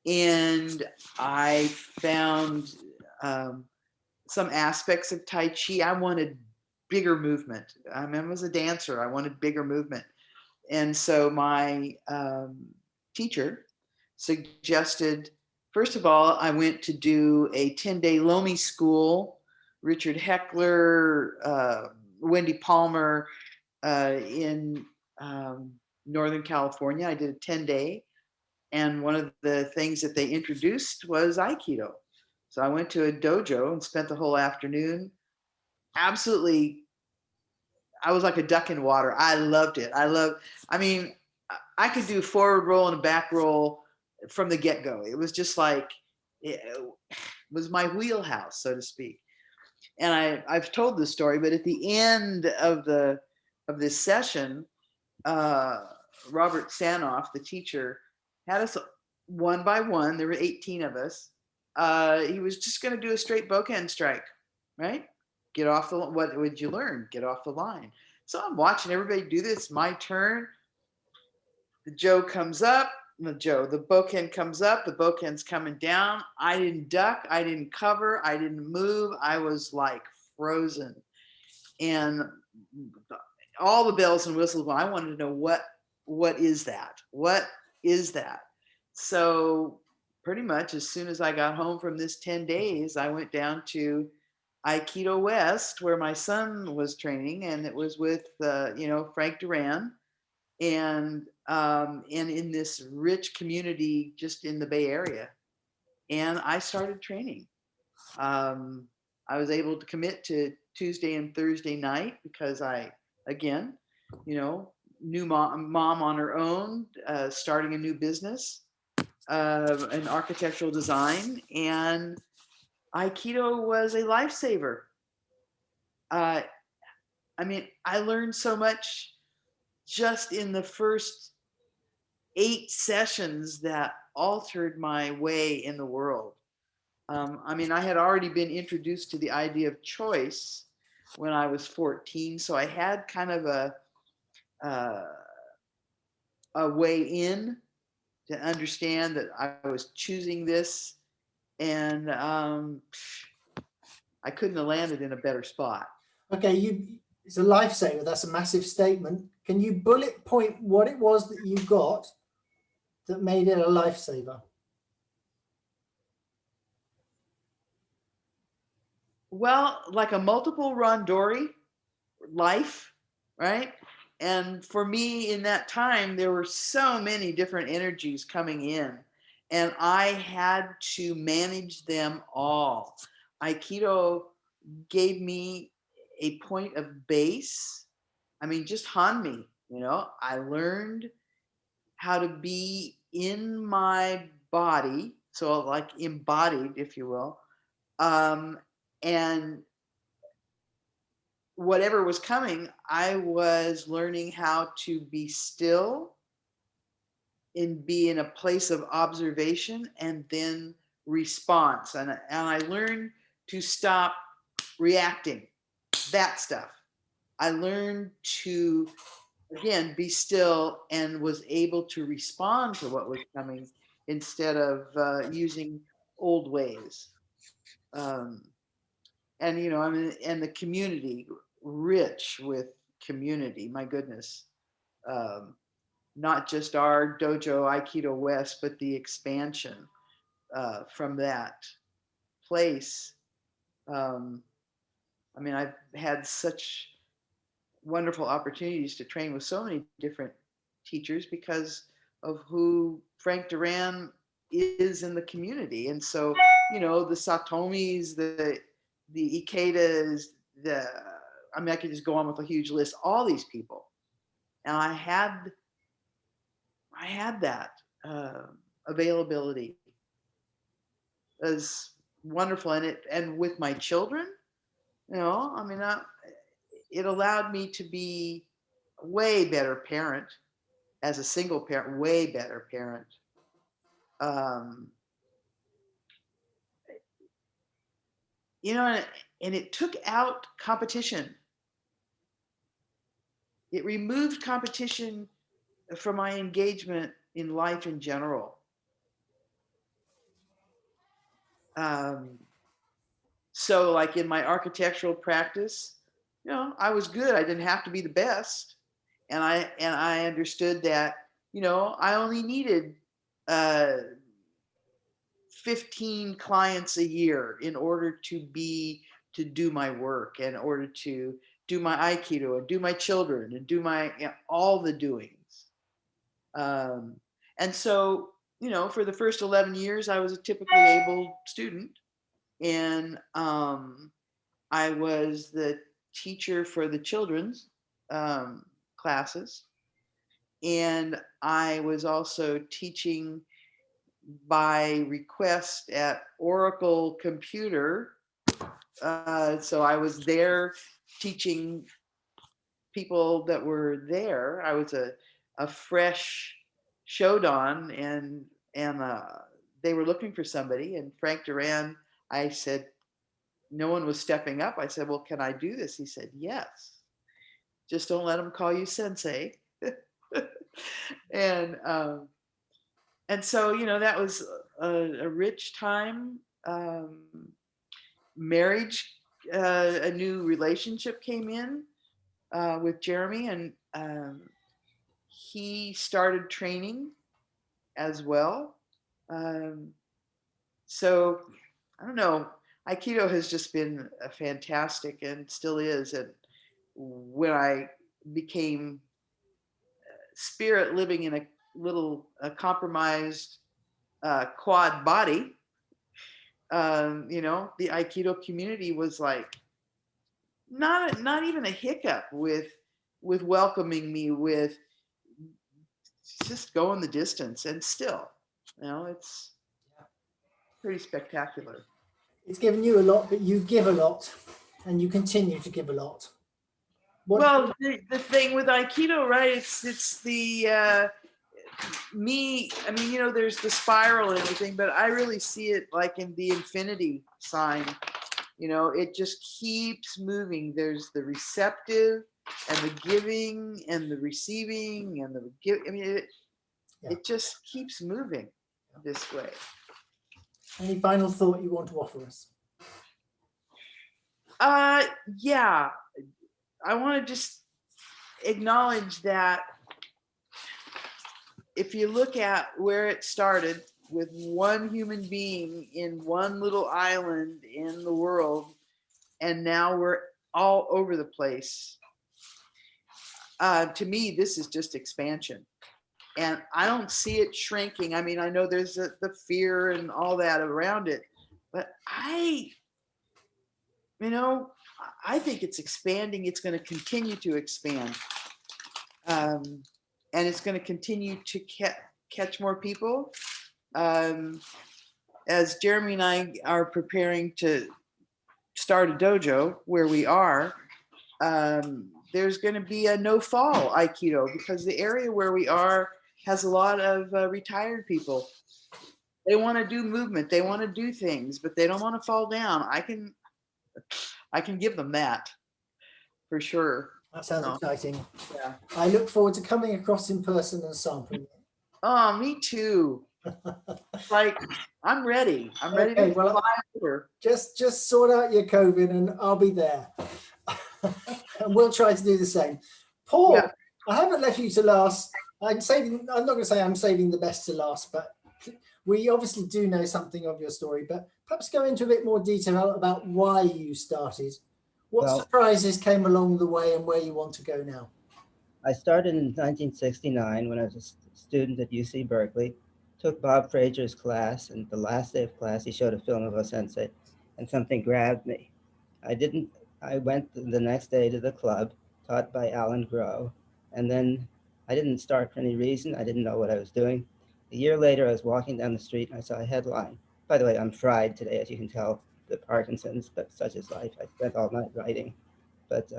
And I found some aspects of Tai Chi. I wanted bigger movement. I was a dancer. I wanted bigger movement. And so my teacher suggested, first of all, I went to do a 10-day Lomi school, Richard Heckler, Wendy Palmer in Northern California. I did a 10-day. And one of the things that they introduced was Aikido. So I went to a dojo and spent the whole afternoon. Absolutely, I was like a duck in water. I loved it. I could do forward roll and a back roll from the get-go. It was just like, it was my wheelhouse, so to speak. And I've told this story, but at the end of this session, Robert Sanoff, the teacher, had us one by one. There were 18 of us. He was just going to do a straight bokken strike, right? Get off the, what would you learn? Get off the line. So I'm watching everybody do this. My turn. The the bokken comes up. The bokken's coming down. I didn't duck. I didn't cover. I didn't move. I was like frozen. And all the bells and whistles, I wanted to know what is that? What is that? So pretty much as soon as I got home from this 10 days, I went down to Aikido West, where my son was training, and it was with Frank Duran, and in this rich community just in the Bay Area. And I started training. I was able to commit to Tuesday and Thursday night because I, again, new mom on her own, starting a new business. in architectural design, and Aikido was a lifesaver. I mean, I learned so much just in the first 8 sessions that altered my way in the world. I mean, I had already been introduced to the idea of choice when I was 14, so I had kind of a way in to understand that I was choosing this, and I couldn't have landed in a better spot. Okay, it's a lifesaver. That's a massive statement. Can you bullet point what it was that you got that made it a lifesaver? Well, like a multiple rondori life, right? And for me in that time, there were so many different energies coming in, and I had to manage them all. Aikido gave me a point of base. I mean, just Hanmi, you know, I learned how to be in my body, so like embodied, if you will, and whatever was coming, I was learning how to be still and be in a place of observation and then response. And I learned to stop reacting, that stuff. I learned to, again, be still and was able to respond to what was coming instead of using old ways. And, you know, I mean, and the community, rich with community, my goodness. Not just our dojo Aikido West, but the expansion from that place. I mean, I've had such wonderful opportunities to train with so many different teachers because of who Frank Duran is in the community. And so, you know, the Satomis, the Ikedas, I mean, I could just go on with a huge list, all these people. And I had that availability. It was wonderful. And with my children, you know, I mean, it allowed me to be a way better parent as a single parent, way better parent. You know, and it took out competition. It removed competition from my engagement in life in general. So like in my architectural practice, you know, I was good. I didn't have to be the best. And I understood that, you know, I only needed 15 clients a year in order to do my work, in order to do my Aikido and do my children and do my, you know, all the doings. And so, you know, for the first 11 years, I was a typically able student. And I was the teacher for the children's classes. And I was also teaching by request at Oracle Computer. So I was there teaching people that were there. I was a fresh Shodan, and they were looking for somebody. And Frank Duran, I said, no one was stepping up. I said, well, can I do this? He said, yes. Just don't let them call you sensei. And so, you know, that was a rich time. Marriage, a new relationship came in with Jeremy, and he started training as well. So I don't know, Aikido has just been a fantastic, and still is. And when I became spirit living in a little compromised quad body, you know, the Aikido community was like not even a hiccup with welcoming me, with just going the distance. And still, You know, it's pretty spectacular. It's given you a lot, but you give a lot, and you continue to give a lot. Well, the thing with Aikido, right? It's the me. I mean, you know, there's the spiral and everything, but I really see it like in the infinity sign. You know, it just keeps moving. There's the receptive and the giving and the receiving and the give. I mean, it just keeps moving this way. Any final thought you want to offer us? Yeah, I want to just acknowledge that if you look at where it started with one human being in one little island in the world, and now we're all over the place. To me, this is just expansion. And I don't see it shrinking. I mean, I know there's the fear and all that around it, but I think it's expanding. It's going to continue to expand. And it's going to continue to catch more people. As Jeremy and I are preparing to start a dojo where we are, there's going to be a no fall Aikido because the area where we are has a lot of retired people. They want to do movement, they want to do things, but they don't want to fall down. I can give them that for sure. That sounds exciting. Yeah. I look forward to coming across in person and sampling it. Oh, me too. Like, I'm ready. I'm ready to fly over. Just sort out your COVID and I'll be there. And we'll try to do the same. Paul, yeah. I haven't left you to last. I'm not going to say I'm saving the best to last, but we obviously do know something of your story, but perhaps go into a bit more detail about why you started. What surprises came along the way and where you want to go now? I started in 1969 when I was a student at UC Berkeley, took Bob Fraser's class, and the last day of class, he showed a film of O-sensei, and something grabbed me. I went the next day to the club, taught by Alan Groh, and then I didn't start for any reason. I didn't know what I was doing. A year later, I was walking down the street and I saw a headline. By the way, I'm fried today, as you can tell, the Parkinson's, but such is life. I spent all night writing. But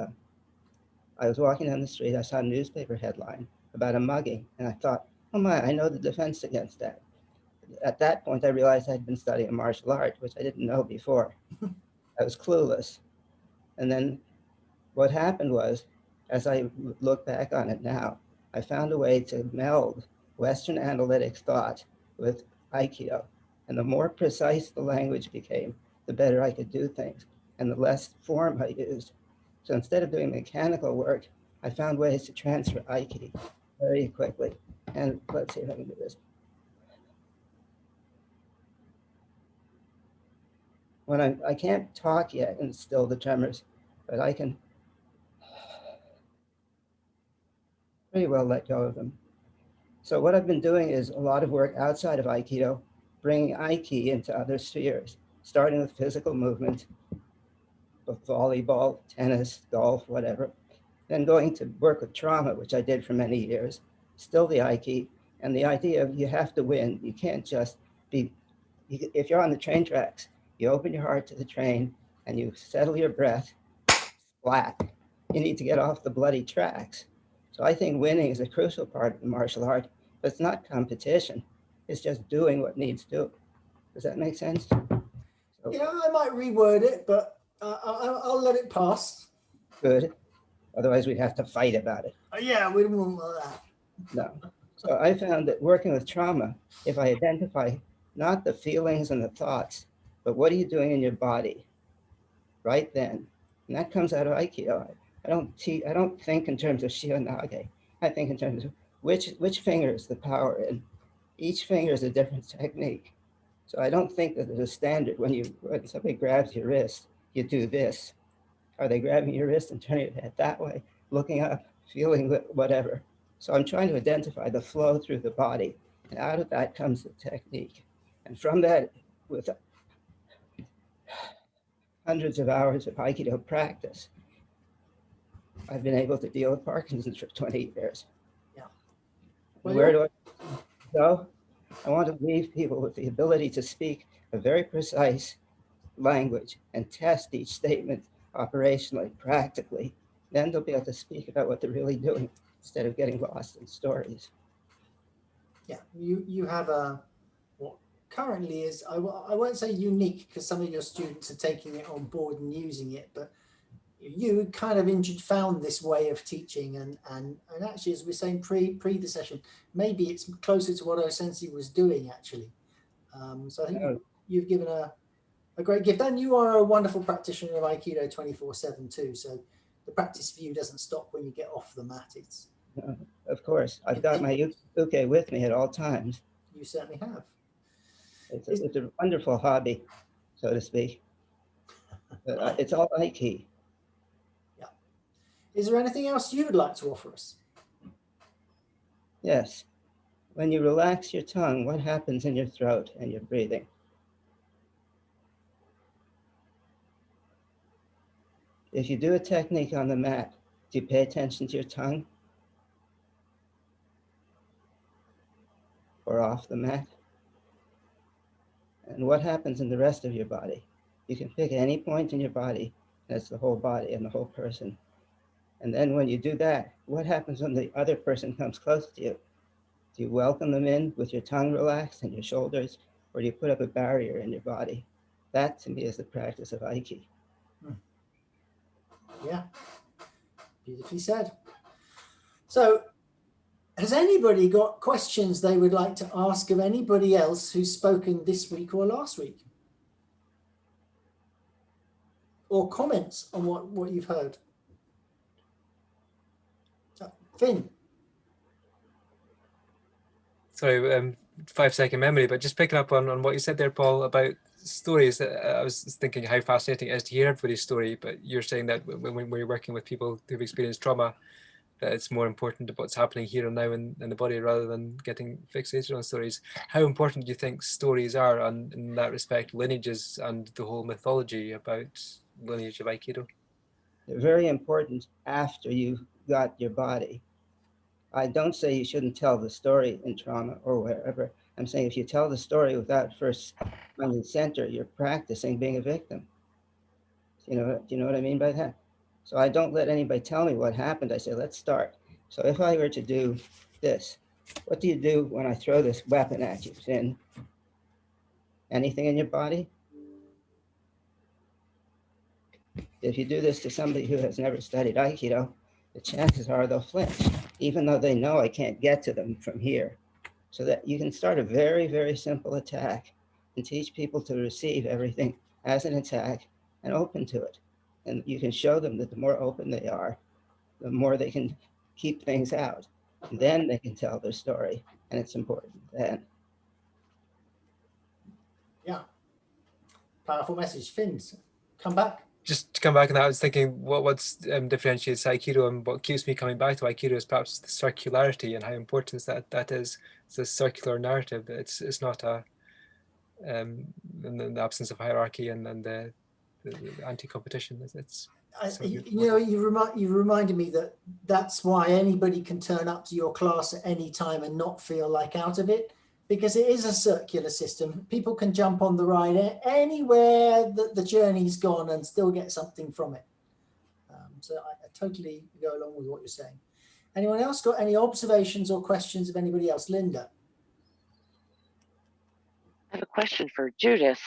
I was walking down the street, I saw a newspaper headline about a mugging, and I thought, oh my, I know the defense against that. At that point, I realized I'd been studying martial art, which I didn't know before. I was clueless. And then what happened was, as I look back on it now, I found a way to meld Western analytic thought with Aikido. And the more precise the language became, the better I could do things and the less form I used. So instead of doing mechanical work, I found ways to transfer Aikido very quickly. And let's see if I can do this. When I can't talk yet and still the tremors, but I can pretty well let go of them. So what I've been doing is a lot of work outside of Aikido, bringing Aiki into other spheres, starting with physical movement, volleyball, tennis, golf, whatever, then going to work with trauma, which I did for many years, still the Aiki, and the idea of you have to win. You can't just be, if you're on the train tracks, you open your heart to the train and you settle your breath flat. You need to get off the bloody tracks. So I think winning is a crucial part of the martial art, but it's not competition. It's just doing what needs to. Does that make sense? So, yeah, I might reword it, but I'll let it pass. Good. Otherwise, we'd have to fight about it. Yeah, we don't want that. No. So I found that working with trauma, if I identify not the feelings and the thoughts, but what are you doing in your body right then? And that comes out of Aikido. I don't think in terms of Shio-nage. I think in terms of which finger is the power in. Each finger is a different technique. So I don't think that there's a standard. When somebody grabs your wrist, you do this. Are they grabbing your wrist and turning your head that way, looking up, feeling whatever? So I'm trying to identify the flow through the body. And out of that comes the technique. And from that, with hundreds of hours of Aikido practice, I've been able to deal with Parkinson's for 20 years. Yeah. Where do I go? I want to leave people with the ability to speak a very precise language and test each statement operationally, practically. Then they'll be able to speak about what they're really doing instead of getting lost in stories. Yeah, you have a, what currently is, I won't say unique, because some of your students are taking it on board and using it, but you kind of found this way of teaching, and actually, as we we're saying pre the session, maybe it's closer to what O-Sensei was doing actually. So I think you've given a great gift, and you are a wonderful practitioner of Aikido 24/7 too. So the practice for you doesn't stop when you get off the mat. It's Of course, I've got my uke with me at all times. You certainly have. It's a wonderful hobby, so to speak. But it's all Aiki. Yeah. Is there anything else you would like to offer us? Yes. When you relax your tongue, what happens in your throat and your breathing? If you do a technique on the mat, do you pay attention to your tongue? Or off the mat? And what happens in the rest of your body? You can pick any point in your body, and it's the whole body and the whole person. And then when you do that, what happens when the other person comes close to you? Do you welcome them in with your tongue relaxed and your shoulders, or do you put up a barrier in your body? That to me is the practice of Aiki. Yeah, beautifully said. So has anybody got questions they would like to ask of anybody else who's spoken this week or last week? Or comments on what you've heard? So, Finn. Sorry, 5-second memory, but just picking up on what you said there, Paul, about stories. I was thinking how fascinating it is to hear everybody's story, but you're saying that when we're working with people who've experienced trauma, that it's more important to what's happening here and now in the body rather than getting fixated on stories. How important do you think stories are in that respect, lineages and the whole mythology about lineage of Aikido? They're very important after you've got your body. I don't say you shouldn't tell the story in trauma or wherever. I'm saying if you tell the story without first finding center, you're practicing being a victim. Do you know what I mean by that? So I don't let anybody tell me what happened. I say, let's start. So if I were to do this, what do you do when I throw this weapon at you, Finn? Anything in your body? If you do this to somebody who has never studied Aikido, the chances are they'll flinch, even though they know I can't get to them from here. So that you can start a very, very simple attack and teach people to receive everything as an attack and open to it. And you can show them that the more open they are, the more they can keep things out. And then they can tell their story, and it's important then. Yeah, powerful message. Finn, come back. Just to come back on that, I was thinking what's differentiates Aikido, and what keeps me coming back to Aikido is perhaps the circularity and how important that is. It's a circular narrative. It's not a in the absence of hierarchy and the anti-competition. It's you reminded me that that's why anybody can turn up to your class at any time and not feel like out of it, because it is a circular system. People can jump on the ride anywhere that the journey's gone and still get something from it. So I totally go along with what you're saying. Anyone else got any observations or questions of anybody else? Linda. I have a question for Judith,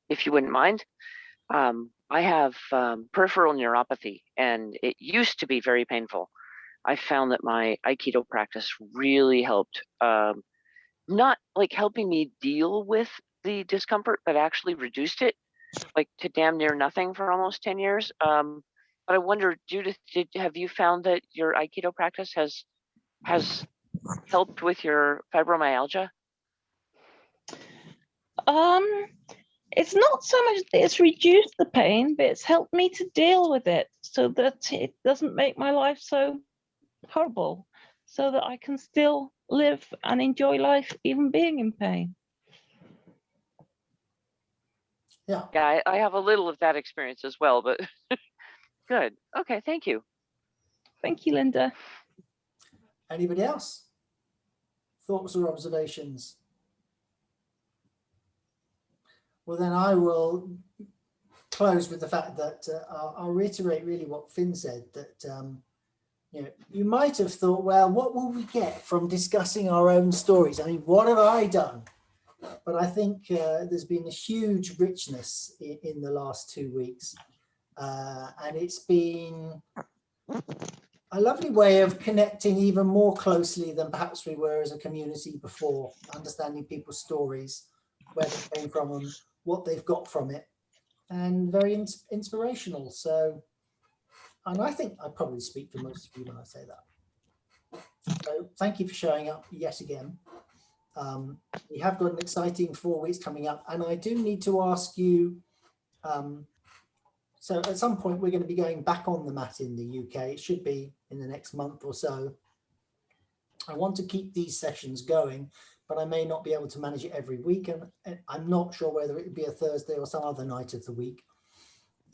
if you wouldn't mind. I have peripheral neuropathy, and it used to be very painful. I found that my Aikido practice really helped, not like helping me deal with the discomfort, but actually reduced it, like to damn near nothing for almost 10 years. But I wonder, Judith, have you found that your Aikido practice has helped with your fibromyalgia? It's not so much that it's reduced the pain, but it's helped me to deal with it so that it doesn't make my life so horrible, so that I can still live and enjoy life even being in pain. Yeah, I have a little of that experience as well, but good. Okay, thank you. Thank you, Linda. Anybody else? thoughts or observations? Well, then I will close with the fact that I'll reiterate really what Finn said, that you know, you might have thought, well, what will we get from discussing our own stories? I mean, what have I done? But I think there's been a huge richness in the last 2 weeks. And it's been a lovely way of connecting even more closely than perhaps we were as a community before, understanding people's stories, where they came from and what they've got from it, and very inspirational. So, and I think I probably speak for most of you when I say that. So thank you for showing up yet again. We have got an exciting 4 weeks coming up, and I do need to ask you, so at some point we're going to be going back on the mat in the UK. It should be in the next month or so. I want to keep these sessions going, but I may not be able to manage it every week, and I'm not sure whether it would be a Thursday or some other night of the week.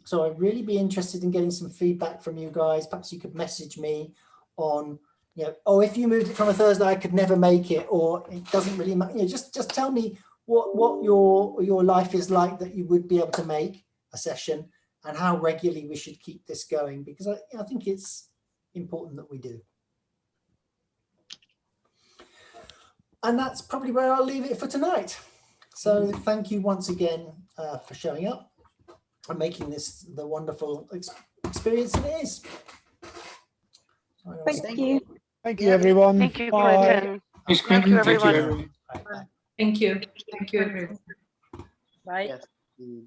So I'd really be interested in getting some feedback from you guys. Perhaps you could message me on, you know, oh, if you moved it from a Thursday, I could never make it, or it doesn't really matter. You know, just tell me what your life is like that you would be able to make a session, and how regularly we should keep this going, because I think it's important that we do. And that's probably where I'll leave it for tonight. So thank you once again for showing up and making this the wonderful experience it is. Thank you. Thank you, everyone. Thank you, Bye. Quentin. Thanks, Thank you, Quentin. Thank you, everyone. everyone. Bye. Thank you. Thank you, everyone. Bye. Yes.